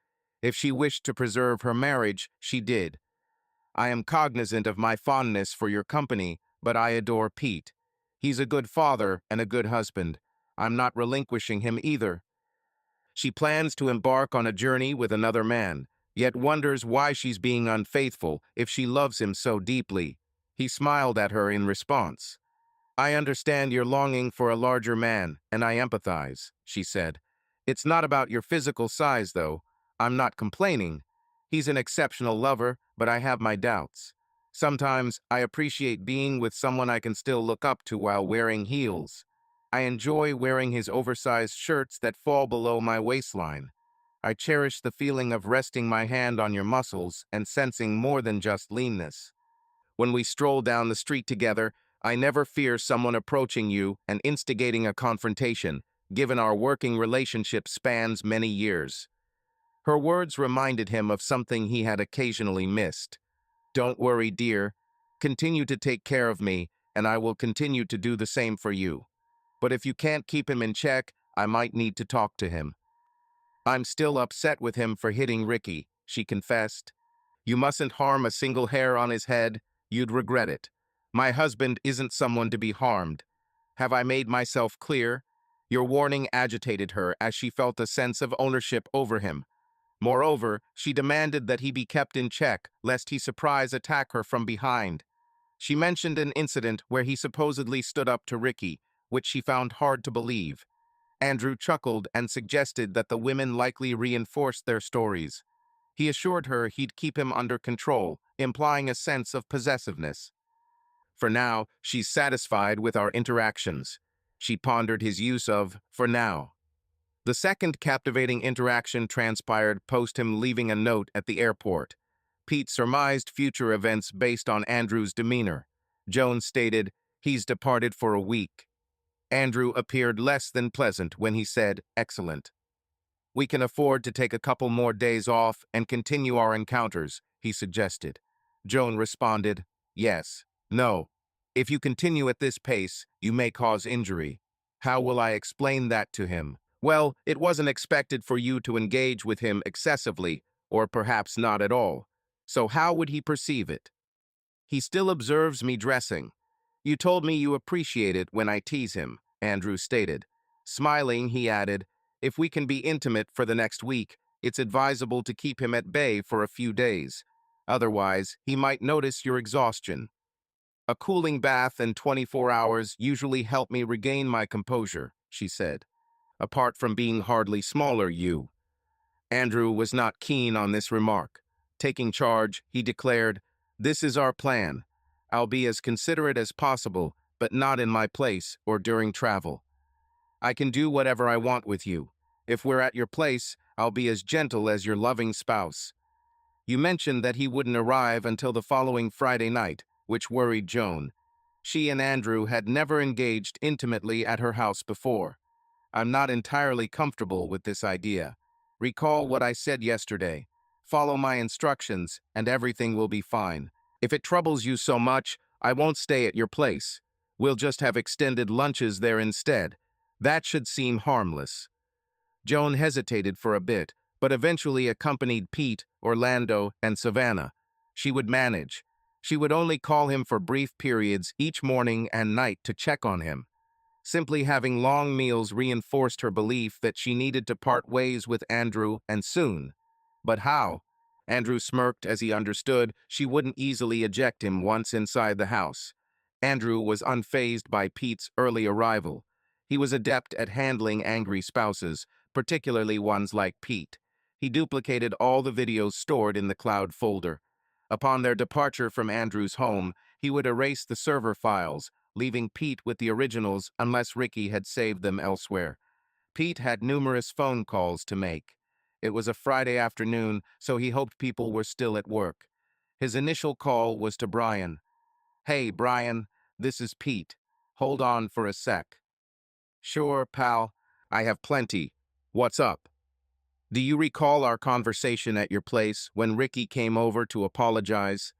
If she wished to preserve her marriage, she did. "I am cognizant of my fondness for your company, but I adore Pete. He's a good father and a good husband. I'm not relinquishing him either." She plans to embark on a journey with another man, yet wonders why she's being unfaithful if she loves him so deeply. He smiled at her in response. "I understand your longing for a larger man, and I empathize," she said. "It's not about your physical size, though. I'm not complaining. He's an exceptional lover, but I have my doubts. Sometimes I appreciate being with someone I can still look up to while wearing heels. I enjoy wearing his oversized shirts that fall below my waistline. I cherish the feeling of resting my hand on your muscles and sensing more than just leanness. When we stroll down the street together, I never fear someone approaching you and instigating a confrontation, given our working relationship spans many years." Her words reminded him of something he had occasionally missed. "Don't worry, dear. Continue to take care of me, and I will continue to do the same for you. But if you can't keep him in check, I might need to talk to him." "I'm still upset with him for hitting Ricky," she confessed. "You mustn't harm a single hair on his head. You'd regret it. My husband isn't someone to be harmed. Have I made myself clear?" Your warning agitated her as she felt a sense of ownership over him. Moreover, she demanded that he be kept in check, lest he surprise attack her from behind. She mentioned an incident where he supposedly stood up to Ricky, which she found hard to believe. Andrew chuckled and suggested that the women likely reinforced their stories. He assured her he'd keep him under control, implying a sense of possessiveness. "For now, she's satisfied with our interactions." She pondered his use of "for now." The second captivating interaction transpired post him leaving a note at the airport. Pete surmised future events based on Andrew's demeanor. Joan stated, "He's departed for a week." Andrew appeared less than pleasant when he said, "Excellent. We can afford to take a couple more days off and continue our encounters," he suggested. Joan responded, "Yes. No. If you continue at this pace, you may cause injury. How will I explain that to him?" "Well, it wasn't expected for you to engage with him excessively, or perhaps not at all. So how would he perceive it?" "He still observes me dressing. You told me you appreciate it when I tease him," Andrew stated. Smiling, he added, "If we can be intimate for the next week, it's advisable to keep him at bay for a few days. Otherwise, he might notice your exhaustion. A cooling bath and 24 hours usually help me regain my composure, she said. Apart from being hardly smaller, you. Andrew was not keen on this remark. Taking charge, he declared, "This is our plan. I'll be as considerate as possible, but not in my place or during travel. I can do whatever I want with you. If we're at your place, I'll be as gentle as your loving spouse." You mentioned that he wouldn't arrive until the following Friday night, which worried Joan. She and Andrew had never engaged intimately at her house before. "I'm not entirely comfortable with this idea. Recall what I said yesterday. Follow my instructions, and everything will be fine. If it troubles you so much, I won't stay at your place. We'll just have extended lunches there instead. That should seem harmless." Joan hesitated for a bit, but eventually accompanied Pete, Orlando, and Savannah. She would manage. She would only call him for brief periods each morning and night to check on him. Simply having long meals reinforced her belief that she needed to part ways with Andrew, and soon. But how? Andrew smirked as he understood she wouldn't easily eject him once inside the house. Andrew was unfazed by Pete's early arrival. He was adept at handling angry spouses, particularly ones like Pete. He duplicated all the videos stored in the cloud folder. Upon their departure from Andrew's home, he would erase the server files, leaving Pete with the originals unless Ricky had saved them elsewhere. Pete had numerous phone calls to make. It was a Friday afternoon, so he hoped people were still at work. His initial call was to Brian. "Hey, Brian, this is Pete. Hold on for a sec." "Sure, pal. I have plenty. What's up?" "Do you recall our conversation at your place when Ricky came over to apologize?"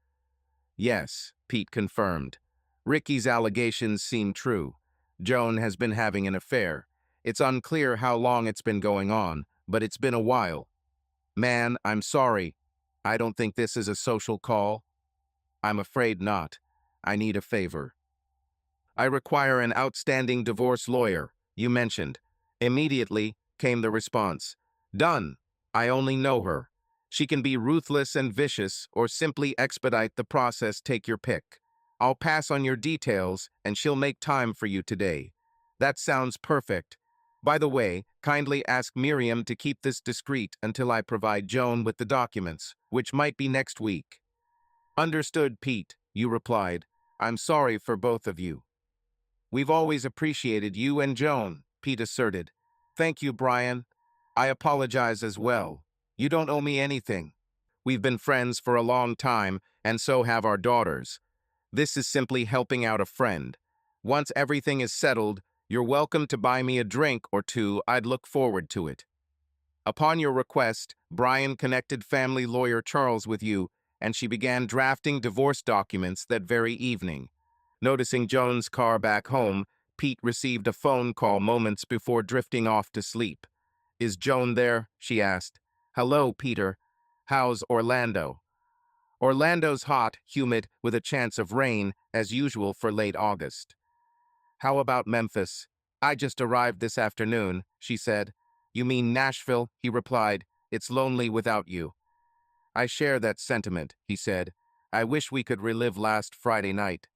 "Yes," Pete confirmed. "Ricky's allegations seem true. Joan has been having an affair. It's unclear how long it's been going on, but it's been a while." "Man, I'm sorry. I don't think this is a social call." "I'm afraid not. I need a favor. I require an outstanding divorce lawyer, you mentioned." Immediately came the response. "Done. I only know her. She can be ruthless and vicious or simply expedite the process, take your pick. I'll pass on your details and she'll make time for you today." "That sounds perfect. By the way, kindly ask Miriam to keep this discreet until I provide Joan with the documents, which might be next week." "Understood, Pete," you replied. "I'm sorry for both of you." "We've always appreciated you and Joan," Pete asserted. "Thank you, Brian. I apologize as well. You don't owe me anything. We've been friends for a long time, and so have our daughters. This is simply helping out a friend. Once everything is settled, you're welcome to buy me a drink or two. I'd look forward to it." Upon your request, Brian connected family lawyer Charles with you, and she began drafting divorce documents that very evening. Noticing Joan's car back home, Pete received a phone call moments before drifting off to sleep. "Is Joan there?" she asked. "Hello, Peter. How's Orlando?" "Orlando's hot, humid, with a chance of rain, as usual for late August." "How about Memphis?" "I just arrived this afternoon," she said. "You mean Nashville?" he replied. "It's lonely without you." "I share that sentiment," he said. "I wish we could relive last Friday night."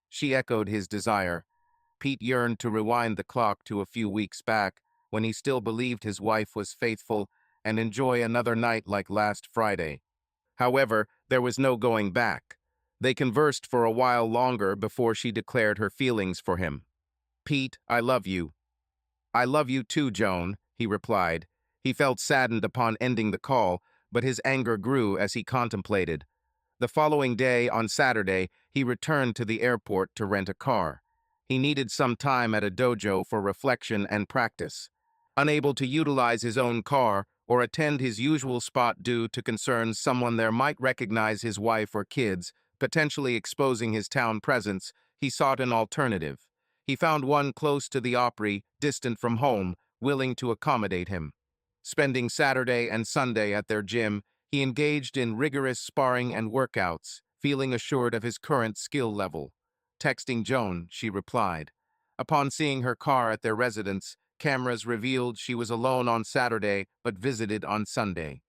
She echoed his desire. Pete yearned to rewind the clock to a few weeks back, when he still believed his wife was faithful, and enjoy another night like last Friday. However, there was no going back. They conversed for a while longer before she declared her feelings for him. "Pete, I love you." "I love you too, Joan," he replied. He felt saddened upon ending the call, but his anger grew as he contemplated. The following day, on Saturday, he returned to the airport to rent a car. He needed some time at a dojo for reflection and practice. Unable to utilize his own car or attend his usual spot due to concerns someone there might recognize his wife or kids, potentially exposing his town presence, he sought an alternative. He found one close to the Opry, distant from home, willing to accommodate him. Spending Saturday and Sunday at their gym, he engaged in rigorous sparring and workouts, feeling assured of his current skill level. Texting Joan, she replied. Upon seeing her car at their residence, cameras revealed she was alone on Saturday but visited on Sunday.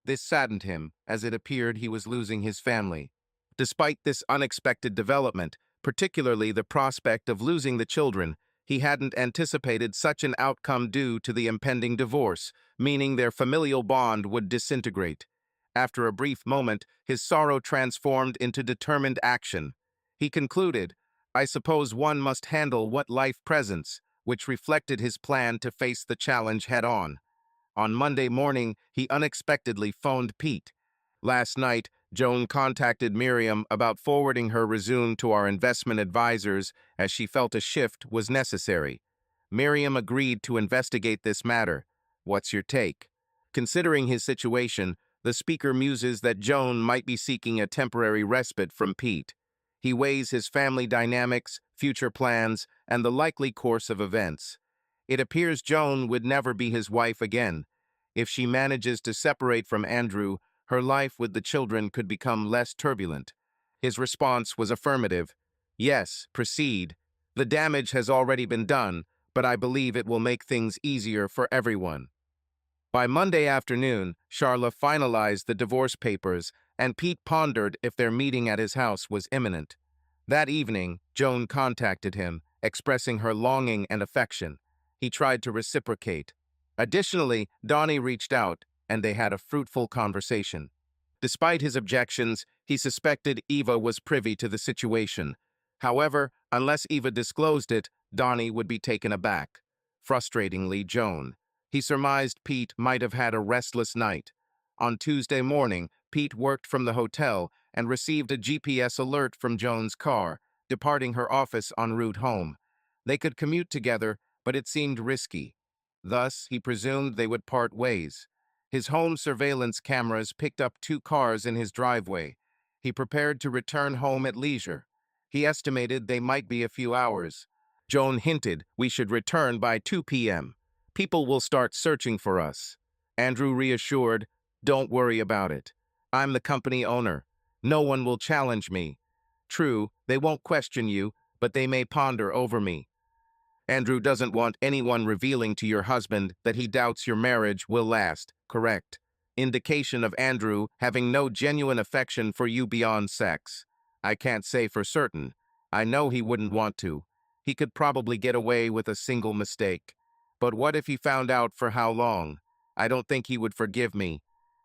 This saddened him, as it appeared he was losing his family. Despite this unexpected development, particularly the prospect of losing the children, he hadn't anticipated such an outcome due to the impending divorce, meaning their familial bond would disintegrate. After a brief moment, his sorrow transformed into determined action. He concluded, "I suppose one must handle what life presents," which reflected his plan to face the challenge head-on. On Monday morning, he unexpectedly phoned Pete. Last night, Joan contacted Miriam about forwarding her resume to our investment advisors as she felt a shift was necessary. Miriam agreed to investigate this matter. What's your take? Considering his situation, the speaker muses that Joan might be seeking a temporary respite from Pete. He weighs his family dynamics, future plans, and the likely course of events. It appears Joan would never be his wife again. If she manages to separate from Andrew, her life with the children could become less turbulent. His response was affirmative. "Yes, proceed. The damage has already been done, but I believe it will make things easier for everyone." By Monday afternoon, Charla finalized the divorce papers, and Pete pondered if their meeting at his house was imminent. That evening, Joan contacted him, expressing her longing and affection. He tried to reciprocate. Additionally, Donnie reached out, and they had a fruitful conversation. Despite his objections, he suspected Eva was privy to the situation. However, unless Eva disclosed it, Donnie would be taken aback. Frustratingly, Joan. He surmised Pete might have had a restless night. On Tuesday morning, Pete worked from the hotel and received a GPS alert from Joan's car, departing her office en route home. They could commute together, but it seemed risky. Thus, he presumed they would part ways. His home surveillance cameras picked up 2 cars in his driveway. He prepared to return home at leisure. He estimated they might be a few hours. Joan hinted we should return by 2 p.m. People will start searching for us. Andrew reassured, "Don't worry about it. I'm the company owner. No one will challenge me. True, they won't question you, but they may ponder over me. Andrew doesn't want anyone revealing to your husband that he doubts your marriage will last, correct? Indication of Andrew having no genuine affection for you beyond sex. I can't say for certain. I know he wouldn't want to. He could probably get away with a single mistake. But what if he found out for how long? I don't think he would forgive me.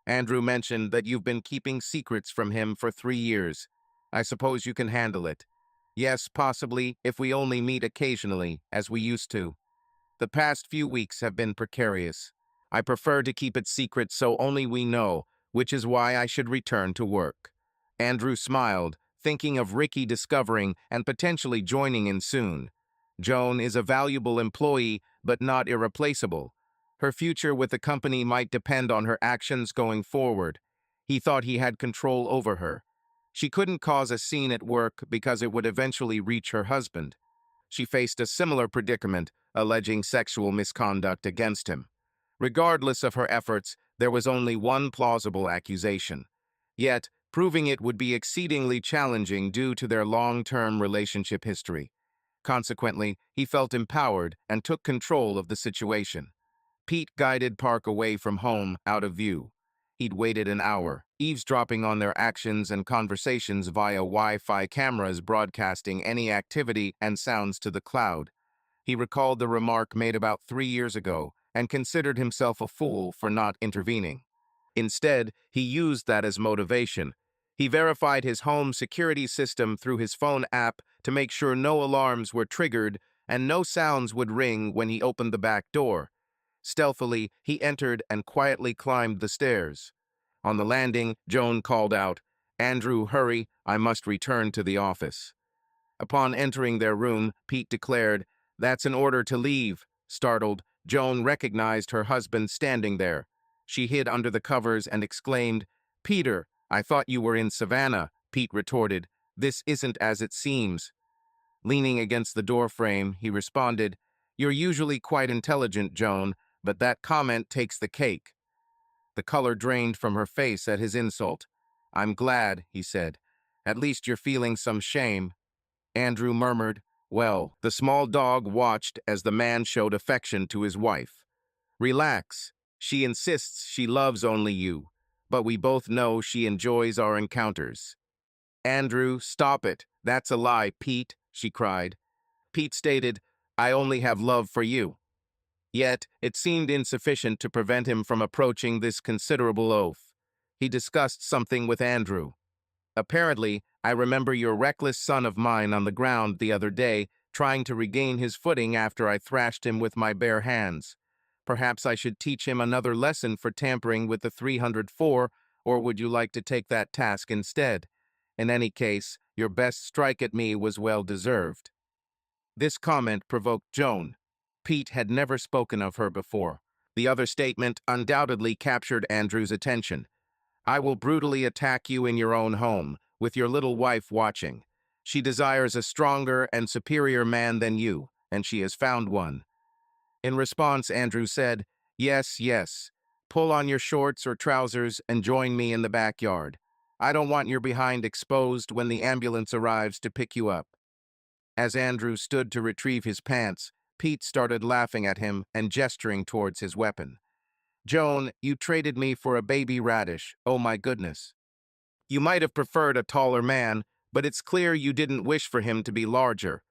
Andrew mentioned that you've been keeping secrets from him for 3 years. I suppose you can handle it. Yes, possibly, if we only meet occasionally, as we used to. The past few weeks have been precarious. I prefer to keep it secret so only we know, which is why I should return to work." Andrew smiled, thinking of Ricky discovering and potentially joining in soon. Joan is a valuable employee, but not irreplaceable. Her future with the company might depend on her actions going forward. He thought he had control over her. She couldn't cause a scene at work because it would eventually reach her husband. She faced a similar predicament, alleging sexual misconduct against him. Regardless of her efforts, there was only one plausible accusation. Yet, proving it would be exceedingly challenging due to their long-term relationship history. Consequently, he felt empowered and took control of the situation. Pete guided Park away from home, out of view. He'd waited an hour, eavesdropping on their actions and conversations via Wi-Fi cameras broadcasting any activity and sounds to the cloud. He recalled the remark made about 3 years ago and considered himself a fool for not intervening. Instead, he used that as motivation. He verified his home security system through his phone app to make sure no alarms were triggered and no sounds would ring when he opened the back door. Stealthily, he entered and quietly climbed the stairs. On the landing, Joan called out, "Andrew, hurry, I must return to the office." Upon entering their room, Pete declared, "That's an order to leave." Startled, Joan recognized her husband standing there. She hid under the covers and exclaimed, "Peter, I thought you were in Savannah." Pete retorted, "This isn't as it seems." Leaning against the doorframe, he responded, "You're usually quite intelligent, Joan, but that comment takes the cake." The color drained from her face at his insult. "I'm glad," he said. "At least you're feeling some shame." Andrew murmured, "Well." The small dog watched as the man showed affection to his wife. "Relax. She insists she loves only you. but we both know she enjoys our encounters. Andrew, stop it. That's a lie, Pete, she cried. Pete stated, I only have love for you. Yet, it seemed insufficient to prevent him from approaching this considerable oath. He discussed something with Andrew. Apparently, I remember your reckless son of mine on the ground the other day, trying to regain his footing after I thrashed him with my bare hands. Perhaps I should teach him another lesson for tampering with the 304, or would you like to take that task instead? In any case, your best strike at me was well deserved. This comment provoked Joan. Pete had never spoken of her before. The other statement undoubtedly captured Andrew's attention. I will brutally attack you in your own home, with your little wife watching. She desires a stronger and superior man than you, and she has found one. In response, Andrew said, Yes, yes. Pull on your shorts or trousers and join me in the backyard. I don't want your behind exposed when the ambulance arrives to pick you up. As Andrew stood to retrieve his pants, Pete started laughing at him and gesturing towards his weapon. Joan, you traded me for a baby radish, oh my goodness. You might have preferred a taller man, but it's clear you didn't wish for him to be larger.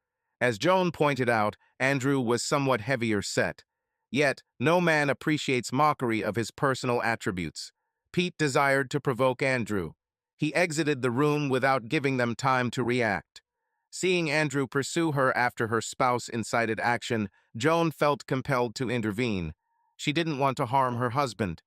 As Joan pointed out, Andrew was somewhat heavier set. Yet, no man appreciates mockery of his personal attributes. Pete desired to provoke Andrew. He exited the room without giving them time to react. Seeing Andrew pursue her after her spouse incited action, Joan felt compelled to intervene. She didn't want to harm her husband.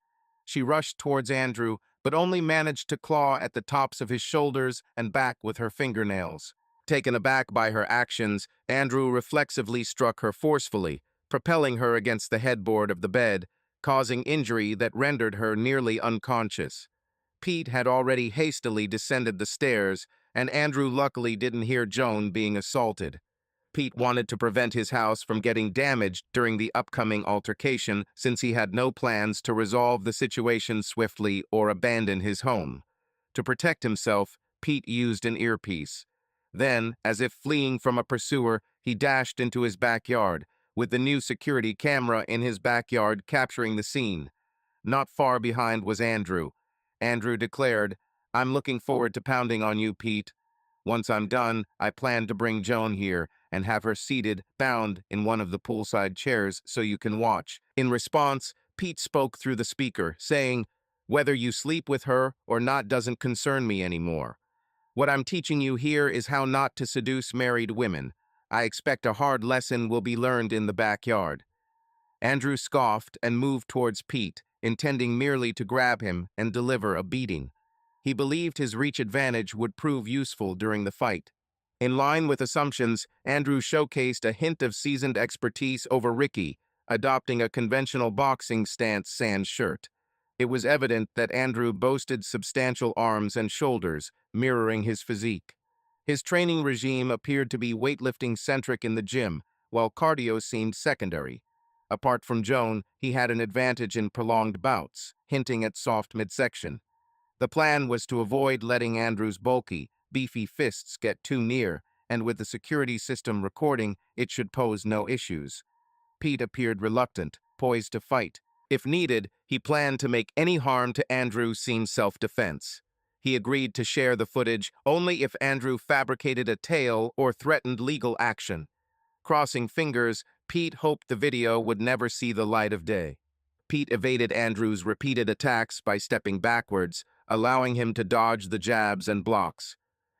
She rushed towards Andrew, but only managed to claw at the tops of his shoulders and back with her fingernails. Taken aback by her actions, Andrew reflexively struck her forcefully, propelling her against the headboard of the bed, causing injury that rendered her nearly unconscious. Pete had already hastily descended the stairs, and Andrew luckily didn't hear Joan being assaulted. Pete wanted to prevent his house from getting damaged during the upcoming altercation since he had no plans to resolve the situation swiftly or abandon his home. To protect himself, Pete used an earpiece. Then, as if fleeing from a pursuer, he dashed into his backyard, with the new security camera in his backyard capturing the scene. Not far behind was Andrew. Andrew declared, I'm looking forward to pounding on you, Pete. Once I'm done, I plan to bring Joan here and have her seated, bound, in one of the poolside chairs so you can watch. In response, Pete spoke through the speaker, saying, Whether you sleep with her or not doesn't concern me anymore. What I'm teaching you here is how not to seduce married women. I expect a hard lesson will be learned in the backyard. Andrew scoffed and moved towards Pete, intending merely to grab him and deliver a beating. He believed his reach advantage would prove useful during the fight. In line with assumptions, Andrew showcased a hint of seasoned expertise over Ricky, adopting a conventional boxing stance sans shirt. It was evident that Andrew boasted substantial arms and shoulders, mirroring his physique. His training regime appeared to be weightlifting-centric in the gym, while cardio seemed secondary. Apart from Joan, he had an advantage in prolonged bouts, hinting at soft midsection. The plan was to avoid letting Andrew's bulky, beefy fists get too near, and with the security system recording, it should pose no issues. Pete appeared reluctant, poised to fight. If needed, he planned to make any harm to Andrew seem self-defense. He agreed to share the footage only if Andrew fabricated a tale or threatened legal action. Crossing fingers, Pete hoped the video would never see the light of day. Pete evaded Andrew's repeated attacks by stepping backwards, allowing him to dodge the jabs and blocks.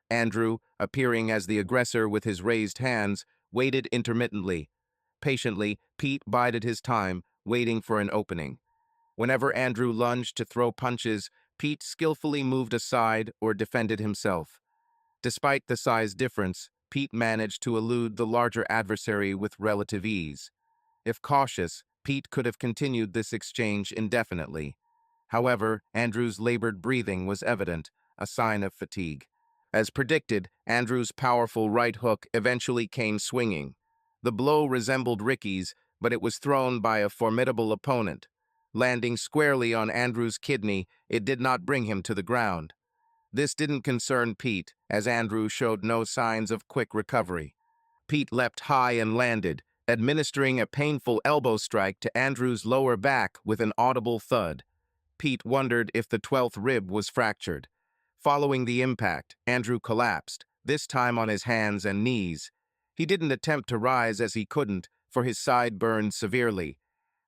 Andrew, appearing as the aggressor with his raised hands, waited intermittently. Patiently, Pete bided his time, waiting for an opening. Whenever Andrew lunged to throw punches, Pete skillfully moved aside or defended himself. Despite the size difference, Pete managed to elude the larger adversary with relative ease. If cautious, Pete could have continued this exchange indefinitely. However, Andrew's labored breathing was evident, a sign of fatigue. As predicted, Andrew's powerful right hook eventually came swinging. The blow resembled Ricky's, but it was thrown by a formidable opponent. Landing squarely on Andrew's kidney, it did not bring him to the ground. This didn't concern Pete, as Andrew showed no signs of quick recovery. Pete leapt high and landed, administering a painful elbow strike to Andrew's lower back with an audible thud. Pete wondered if the 12th rib was fractured. Following the impact, Andrew collapsed, this time on his hands and knees. He didn't attempt to rise as he couldn't, for his side burned severely.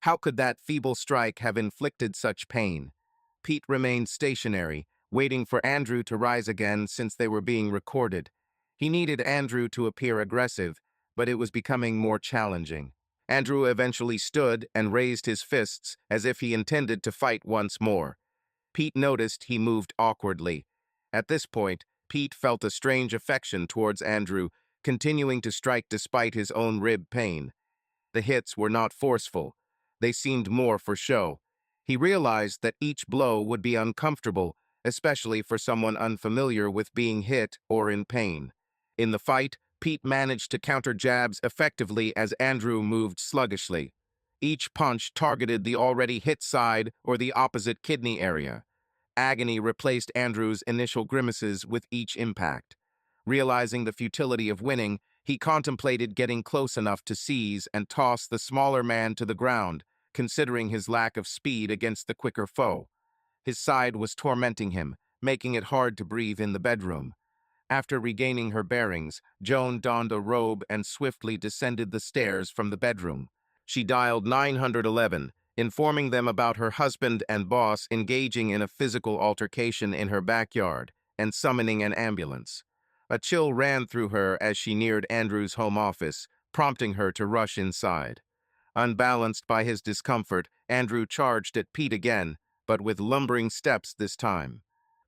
How could that feeble strike have inflicted such pain? Pete remained stationary, waiting for Andrew to rise again since they were being recorded. He needed Andrew to appear aggressive, but it was becoming more challenging. Andrew eventually stood and raised his fists as if he intended to fight once more. Pete noticed he moved awkwardly. At this point, Pete felt a strange affection towards Andrew, continuing to strike despite his own rib pain. The hits were not forceful. They seemed more for show. He realized that each blow would be uncomfortable, especially for someone unfamiliar with being hit or in pain. In the fight, Pete managed to counter jabs effectively as Andrew moved sluggishly. Each punch targeted the already hit side or the opposite kidney area. Agony replaced Andrew's initial grimaces with each impact. Realizing the futility of winning, he contemplated getting close enough to seize and toss the smaller man to the ground, considering his lack of speed against the quicker foe. His side was tormenting him, making it hard to breathe in the bedroom. After regaining her bearings, Joan donned a robe and swiftly descended the stairs from the bedroom. She dialed 911, informing them about her husband and boss engaging in a physical altercation in her backyard, and summoning an ambulance. A chill ran through her as she neared Andrew's home office, prompting her to rush inside. Unbalanced by his discomfort, Andrew charged at Pete again, but with lumbering steps this time.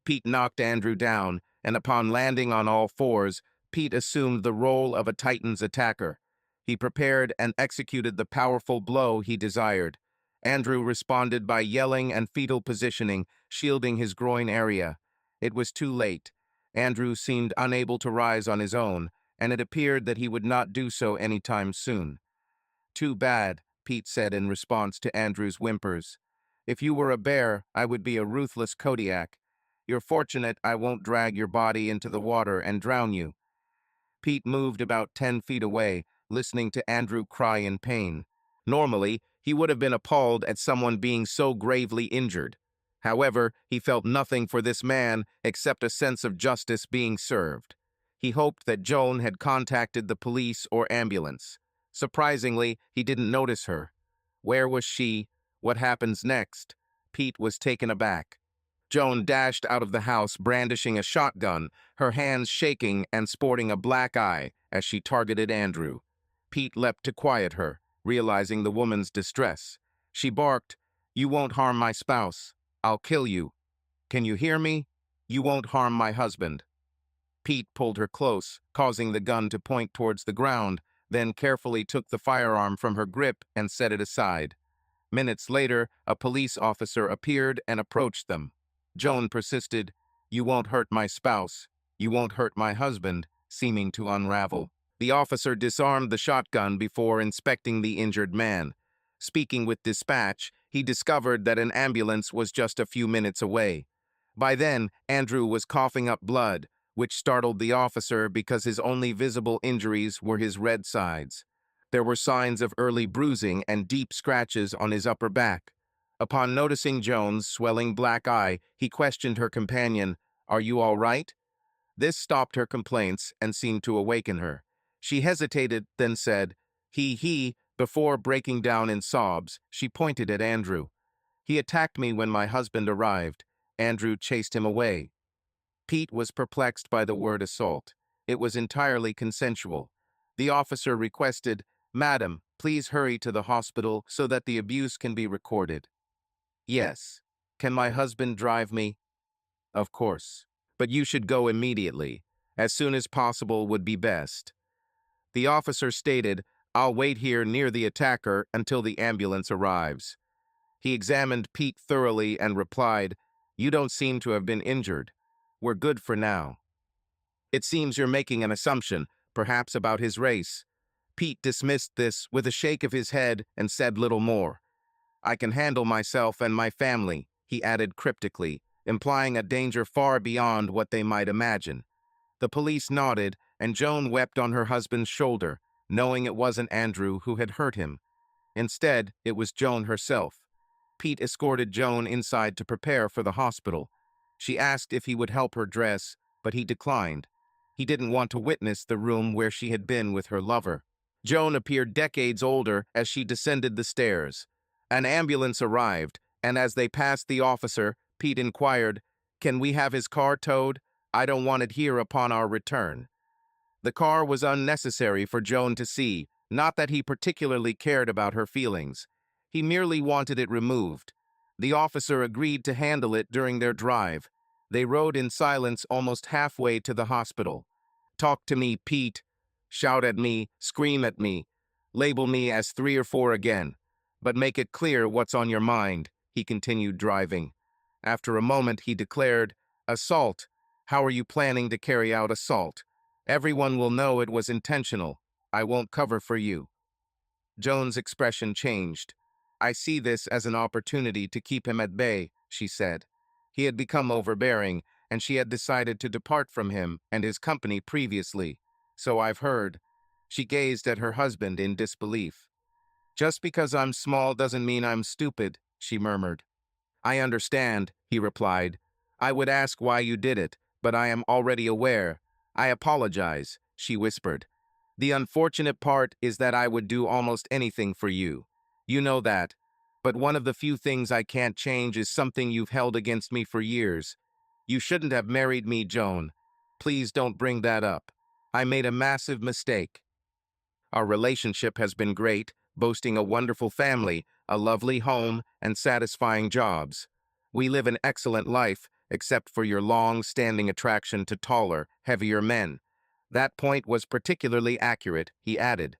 Pete knocked Andrew down, and upon landing on all fours, Pete assumed the role of a Titan's attacker. He prepared and executed the powerful blow he desired. Andrew responded by yelling and fetal positioning, shielding his groin area. It was too late. Andrew seemed unable to rise on his own, and it appeared that he would not do so anytime soon. "Too bad," Pete said in response to Andrew's whimpers. "If you were a bear, I would be a ruthless Kodiak. You're fortunate I won't drag your body into the water and drown you." Pete moved about 10 feet away, listening to Andrew cry in pain. Normally, he would have been appalled at someone being so gravely injured. However, he felt nothing for this man except a sense of justice being served. He hoped that Joan had contacted the police or ambulance. Surprisingly, he didn't notice her. Where was she? What happens next? Pete was taken aback. Joan dashed out of the house brandishing a shotgun, her hands shaking and sporting a black eye as she targeted Andrew. Pete leapt to quiet her, realizing the woman's distress. She barked, "You won't harm my spouse. I'll kill you. Can you hear me? You won't harm my husband." Pete pulled her close, causing the gun to point towards the ground, then carefully took the firearm from her grip and set it aside. Minutes later, a police officer appeared and approached them. Joan persisted, "You won't hurt my spouse. You won't hurt my husband," seeming to unravel. The officer disarmed the shotgun before inspecting the injured man. Speaking with dispatch, he discovered that an ambulance was just a few minutes away. By then, Andrew was coughing up blood, which startled the officer because his only visible injuries were his red sides. There were signs of early bruising and deep scratches on his upper back. Upon noticing Joan's swelling black eye, he questioned her companion, "Are you all right?" This stopped her complaints and seemed to awaken her. She hesitated, then said, he, before breaking down in sobs. She pointed at Andrew. "He attacked me when my husband arrived. Andrew chased him away." Pete was perplexed by the word assault. It was entirely consensual. The officer requested, "Madam, please hurry to the hospital so that the abuse can be recorded." "Yes. Can my husband drive me?" "Of course. But you should go immediately. As soon as possible would be best." The officer stated, "I'll wait here near the attacker until the ambulance arrives." He examined Pete thoroughly and replied, "You don't seem to have been injured. We're good for now." "It seems you're making an assumption, perhaps about his race." Pete dismissed this with a shake of his head and said little more. "I can handle myself and my family," he added cryptically, implying a danger far beyond what they might imagine. The police nodded, and Joan wept on her husband's shoulder, knowing it wasn't Andrew who had hurt him. Instead, it was Joan herself. Pete escorted Joan inside to prepare for the hospital. She asked if he would help her dress, but he declined. He didn't want to witness the room where she had been with her lover. Joan appeared decades older as she descended the stairs. An ambulance arrived, and as they passed the officer, Pete inquired, "Can we have his car towed? I don't want it here upon our return." The car was unnecessary for Joan to see, not that he particularly cared about her feelings. He merely wanted it removed. The officer agreed to handle it during their drive. They rode in silence almost halfway to the hospital. "Talk to me, Pete. Shout at me, scream at me. Label me as 3 or 4 again. But make it clear what's on your mind," he continued driving. After a moment, he declared, "Assault. How are you planning to carry out assault? Everyone will know it was intentional. I won't cover for you." Joan's expression changed. "I see this as an opportunity to keep him at bay," she said. He had become overbearing, and she had decided to depart from him and his company previously. "So I've heard." She gazed at her husband in disbelief. "Just because I'm small doesn't mean I'm stupid," she murmured. "I understand," he replied. "I would ask why you did it, but I am already aware. I apologize," she whispered. "The unfortunate part is that I would do almost anything for you. You know that. But one of the few things I can't change is something you've held against me for years. You shouldn't have married me, Joan. Please don't bring that up. I made a massive mistake. Our relationship has been great, boasting a wonderful family, a lovely home, and satisfying jobs. We live an excellent life, except for your long-standing attraction to taller, heavier men. That point was particularly accurate," he added.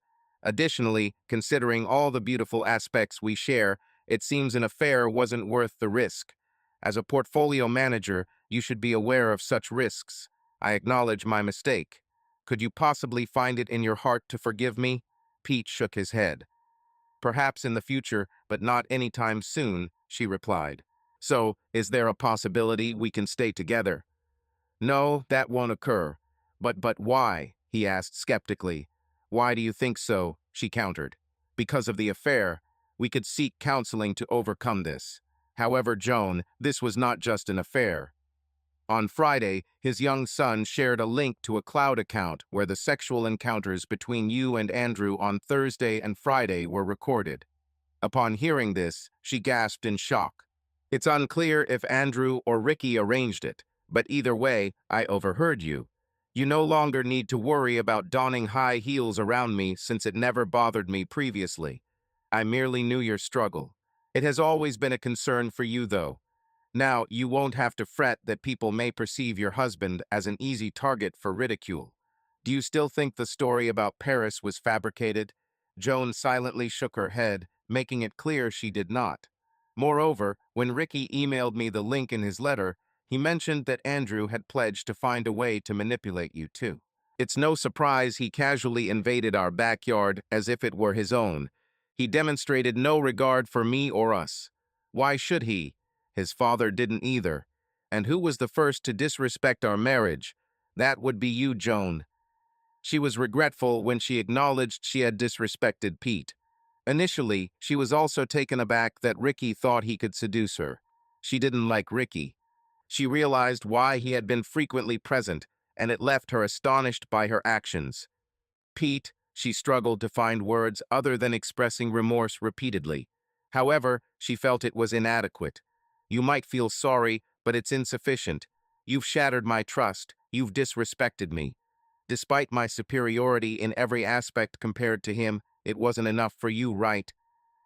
"Additionally, considering all the beautiful aspects we share, it seems an affair wasn't worth the risk. As a portfolio manager, you should be aware of such risks. I acknowledge my mistake. Could you possibly find it in your heart to forgive me?" Pete shook his head. "Perhaps in the future, but not anytime soon," she replied. "So, is there a possibility we can stay together?" "No, that won't occur. But why?" he asked skeptically. "Why do you think so?" she countered. "Because of the affair. We could seek counseling to overcome this. However, Joan, this was not just an affair." On Friday, his young son shared a link to a cloud account where the sexual encounters between you and Andrew on Thursday and Friday were recorded. Upon hearing this, she gasped in shock. "It's unclear if Andrew or Ricky arranged it, but either way, I overheard you. You no longer need to worry about donning high heels around me since it never bothered me previously. I merely knew your struggle. It has always been a concern for you, though. Now, you won't have to fret that people may perceive your husband as an easy target for ridicule. Do you still think the story about Paris was fabricated?" Joan silently shook her head, making it clear she did not. "Moreover, when Ricky emailed me the link in his letter, he mentioned that Andrew had pledged to find a way to manipulate you too. It's no surprise he casually invaded our backyard as if it were his own. He demonstrated no regard for me or us. Why should he? His father didn't either. And who was the first to disrespect our marriage? That would be you, Joan." She was regretful when she acknowledged she had disrespected Pete. Initially, she was also taken aback that Ricky thought he could seduce her. She didn't like Ricky. She realized why he had been frequently present, and it left her astonished by her actions. "Pete," she struggled to find words other than expressing remorse repeatedly. However, she felt it was inadequate. "You might feel sorry, but it's insufficient. You've shattered my trust. You've disrespected me. Despite my superiority in every aspect compared to him, it wasn't enough for you, right?"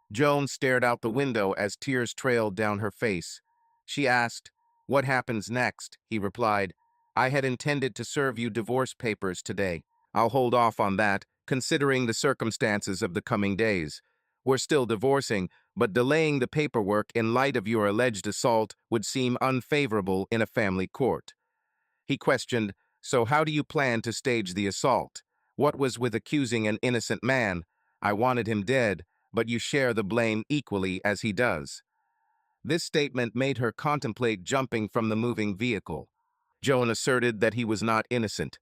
Joan stared out the window as tears trailed down her face. She asked, "What happens next?" He replied, "I had intended to serve you divorce papers today. I'll hold off on that, considering the circumstances of the coming days. We're still divorcing, but delaying the paperwork in light of your alleged assault would seem unfavorable in a family court." He questioned, "So how do you plan to stage the assault? What was with accusing an innocent man? I wanted him dead, but you share the blame equally as he does." This statement made her contemplate jumping from the moving vehicle. Joan asserted that he was not innocent.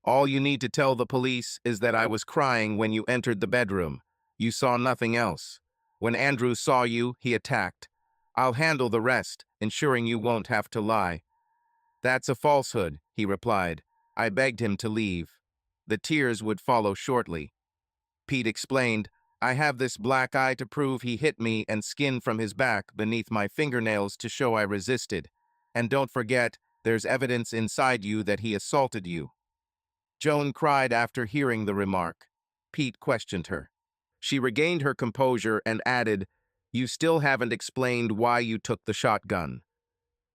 "All you need to tell the police is that I was crying when you entered the bedroom. You saw nothing else. When Andrew saw you, he attacked. I'll handle the rest, ensuring you won't have to lie." "That's a falsehood," he replied. I begged him to leave. The tears would follow shortly. Pete explained, "I have this black eye to prove he hit me and skin from his back beneath my fingernails to show I resisted. And don't forget, there's evidence inside you that he assaulted you." Joan cried after hearing the remark. Pete questioned her. She regained her composure and added, "You still haven't explained why you took the shotgun."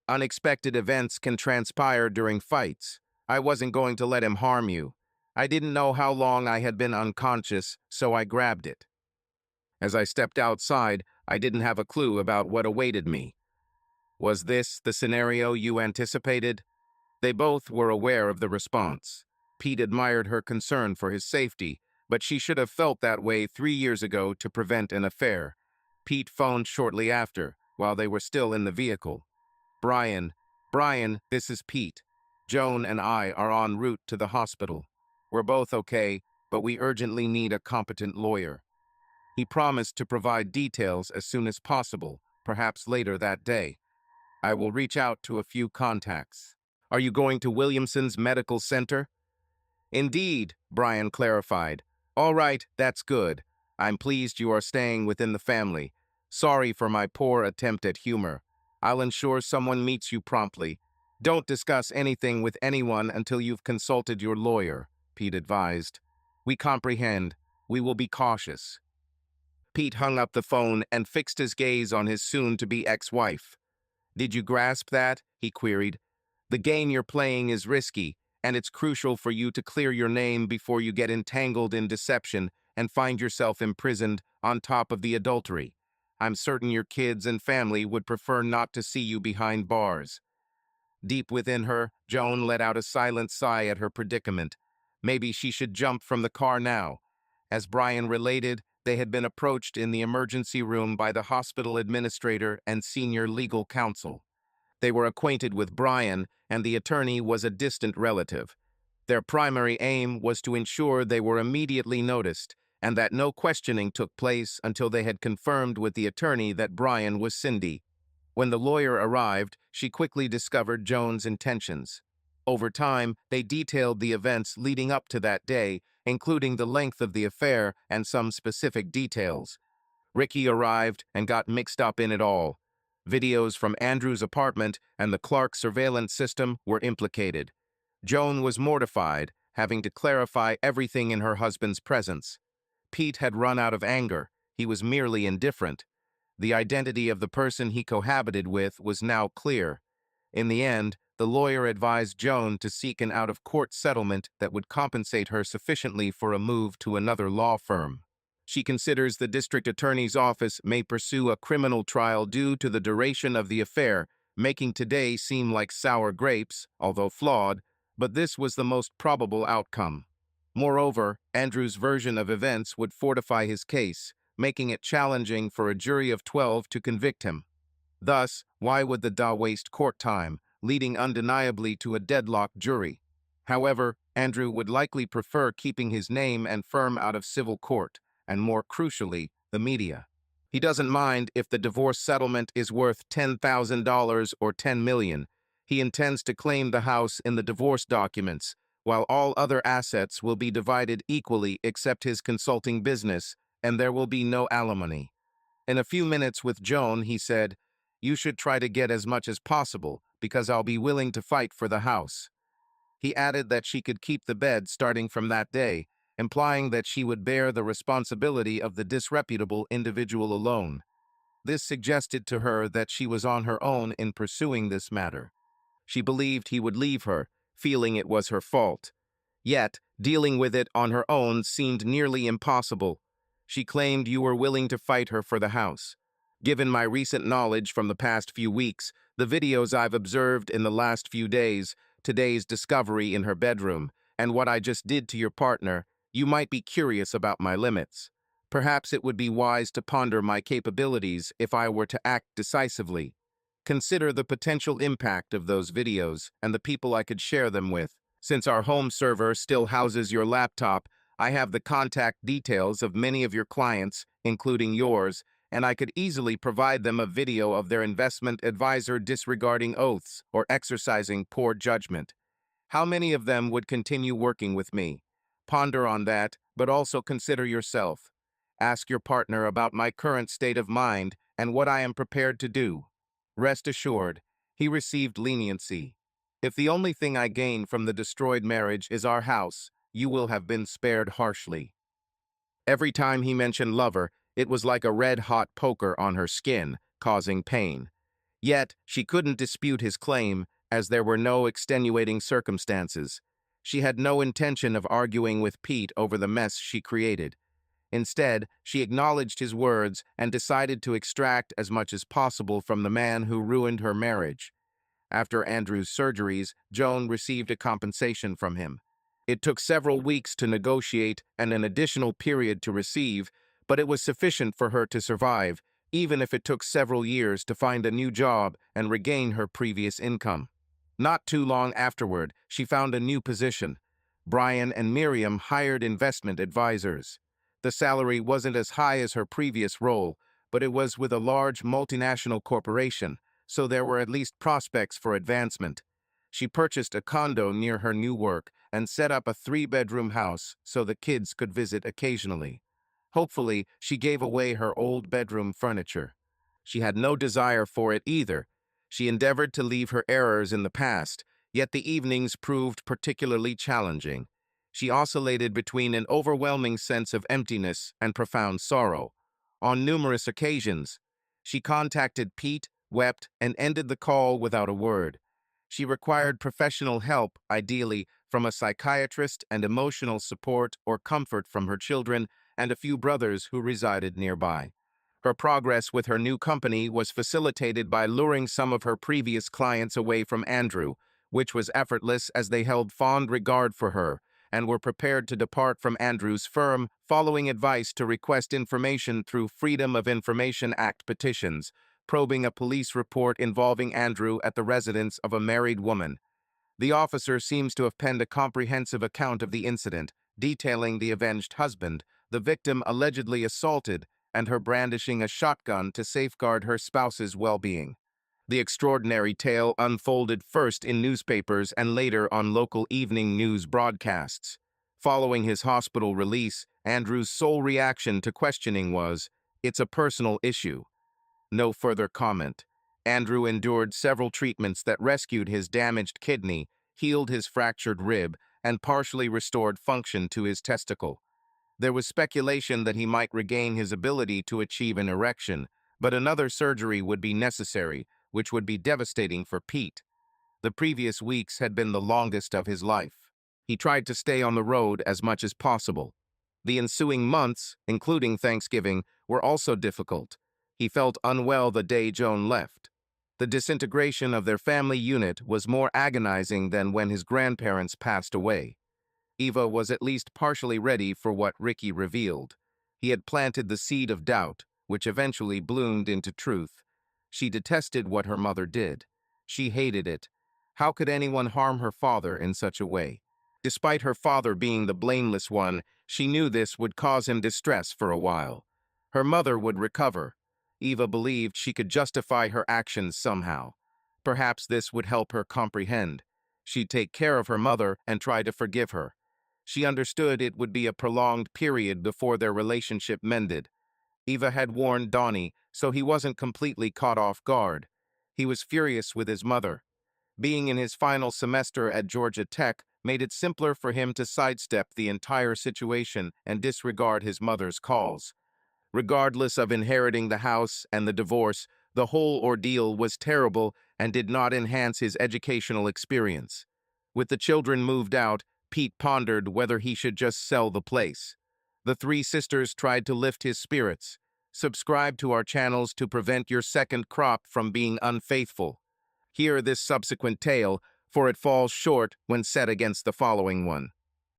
"Unexpected events can transpire during fights. I wasn't going to let him harm you. I didn't know how long I had been unconscious, so I grabbed it. As I stepped outside, I didn't have a clue about what awaited me." "Was this the scenario you anticipated?" They both were aware of the response. Pete admired her concern for his safety, but she should have felt that way 3 years ago to prevent an affair. Pete phoned shortly after, while they were still in the vehicle. Brian, this is Pete. Joan and I are en route to the hospital. We're both okay, but we urgently need a competent lawyer." He promised to provide details as soon as possible, perhaps later that day. "I will reach out to a few contacts." "Are you going to Williamson's Medical Center?" "Indeed," Brian clarified. "All right, that's good. I'm pleased you are staying within the family. Sorry for my poor attempt at humor. I'll ensure someone meets you promptly. Don't discuss anything with anyone until you've consulted your lawyer," Pete advised. "We comprehend. We will be cautious." Pete hung up the phone and fixed his gaze on his soon-to-be ex-wife. "Did you grasp that?" he queried. "The game you're playing is risky, and it's crucial for you to clear your name before you get entangled in deception and find yourself imprisoned on top of the adultery. I'm certain your kids and family would prefer not to see you behind bars." Deep within her, Joan let out a silent sigh at her predicament. Maybe she should jump from the car now. As Brian related, they had been approached in the emergency room by the hospital administrator and senior legal counsel. They were acquainted with Brian, and the attorney was a distant relative. Their primary aim was to ensure they were immediately noticed, and that no questioning took place until they had confirmed with the attorney that Brian was Cindy. When the lawyer arrived, she quickly discovered Joan's intentions. Over time, they detailed the events leading up to that day, including the length of the affair and some specific details. Ricky arrived and got mixed up in it all. Videos from Andrew's apartment and the Clark surveillance system were implicated. Joan was mortified, having to clarify everything in her husband's presence. Pete had run out of anger. He was merely indifferent. The identity of the person he cohabited with was now clear. In the end, the lawyer advised Joan to seek an out-of-court settlement that would compensate her sufficiently for a move to another law firm. She considers the district attorney's office may pursue a criminal trial due to the duration of the affair, making today seem like sour grapes, although flawed, but this was the most probable outcome. Moreover, Andrew's version of events would fortify his case, making it challenging for a jury of 12 to convict him. Thus, why would the DA waste court time, leading undeniably to a deadlocked jury? However, Andrew would likely prefer keeping his name and firm out of civil court, and more crucially, the media. He doesn't mind if the divorce settlement is worth $10,000 or $10 million. He intends to claim the house in the divorce documents, while all other assets will be divided equally except his consulting business, and there will be no alimony. In a few minutes with Joan, he said, "You should try to get as much as possible, because I'll be willing to fight for the house." He added that she could keep the bed starting from that day, implying that she would bear the responsibility of the disreputable individual alone. This suggested to her that she was on her own in pursuing this matter. She believed he would leave her, feeling it was her fault. Yet, dealing with it on her own seemed nearly impossible. She claimed you were willing to fight her for the house. "Given my recent knowledge from the past few weeks, the videos I've observed in the last few days, today's discovery in her bedroom, and what I just did to your partner, you might be curious about my limits. Perhaps it would be wise to ponder my capabilities if I were to act decisively. Consider the potential impact of those videos and the people I could share them with. Since our home server still houses your laptop, I have the contact details of many of your clients, including yours, and I could easily provide them a video of their investment advisor disregarding oaths or exercising poor judgment. How many of them would continue working with me? Ponder on that, but also consider yourself. Ask your partner about my current state of mind and what I am prepared to do. Rest assured, he received leniency. If the only thing I gain from the destroyed marriage is our house, you will have been spared harshly. Every time he mentioned lover, it was like a red-hot poker on her skin, causing pain. Yet, she couldn't dispute his claim, as there were no extenuating circumstances. She had no intention of arguing with Pete over the mess she created. Instead, she acknowledged his words and decided to extract as much as possible from the man who ruined her marriage. After Andrew's surgeries, Joan received a compensation from him. It took several weeks to negotiate and an additional period to receive, but it was sufficient for her to survive, even if it took several years to find a new job and regain her previous income. Not too long afterward, she found a new position. Brian and Miriam hired investment advisors. The salary wasn't as high as her previous role, but it was with a large multinational corporation, so there were at least prospects for advancement. She purchased a condo near her new work and set up a 3-bedroom house so the kids could visit occasionally. Hopefully, she gave away her old bedroom furniture. She had no desire for it either. She endeavored to leave her errors in the past, yet the evenings proved particularly challenging. She oscillated between an overwhelming sense of emptiness and profound sorrow. On numerous occasions, she contacted Pete, wept, and ended the call without a word. She required professional help, ideally from a psychiatrist, and emotional support or comfort from her children and a few brothers who resided nearby. Her progress with her new company was facilitated by luring some of her previous clients away from Andrew, which was effortless as they held fond regard for her and were prepared to depart from Andrew's firm following advice to request information through Freedom of Information Act petitions, probing a police report involving Andrew at the residence of a married woman. The officer seems to have penned a comprehensive account of the incident, detailing the avenged husband, the victim allegedly assaulted, and her brandishing a shotgun to safeguard her spouse's well-being. The extraordinary tale unfolded first in newspapers and later on local evening news broadcasts. Following his hospital release, Andrew's sole reaction to questioning was, "It's a personal issue." No further comment. Andrew endured several treatments that rescued his damaged kidney, healed his fractured rib, and partially restored function to his testicle. There was speculation that he might regain his ability to achieve an erection, but another surgery would be necessary, which would be devastating for Pete. The previous weeks had been the longest of his life. He tried to stay on the road as much as possible. The ensuing months, including Thanksgiving, were also difficult. He felt unwell the day Joan left. The disintegration of their family unit was more agonizing than when his grandparents passed away. Eva was at least partially ready for what Ricky revealed. He had planted the seed of doubt, which eventually bloomed into truth. She detested what her mother did. She hated it. How could anyone harm her father in such a way? Despite her father being the blameless one, she knew this would cause him distress for a while. Her mother would recover. Eva believed she could justify her actions somehow. Perhaps this would help her comprehend. She'd take care of her mother and try to forgive her. She understood it would be a prolonged period before their relationship mended. Eva had warned Donnie, so he wasn't completely caught off guard. He was furious with his mother. Being in his final semester at Georgia Tech made it simpler for him to sidestep the entire situation and disregard his mother's calls. Regardless of inheriting the house and the divorce, the whole ordeal was terrible and did not enhance his educational experience. With the children moved out, Pete pondered whether he should just sell the place. The three sisters tried to lift his spirits. Subscribe to our channels to prevent your second crop from being unfaithful. Hear this subsequent tale, for it falls short when set against the following one.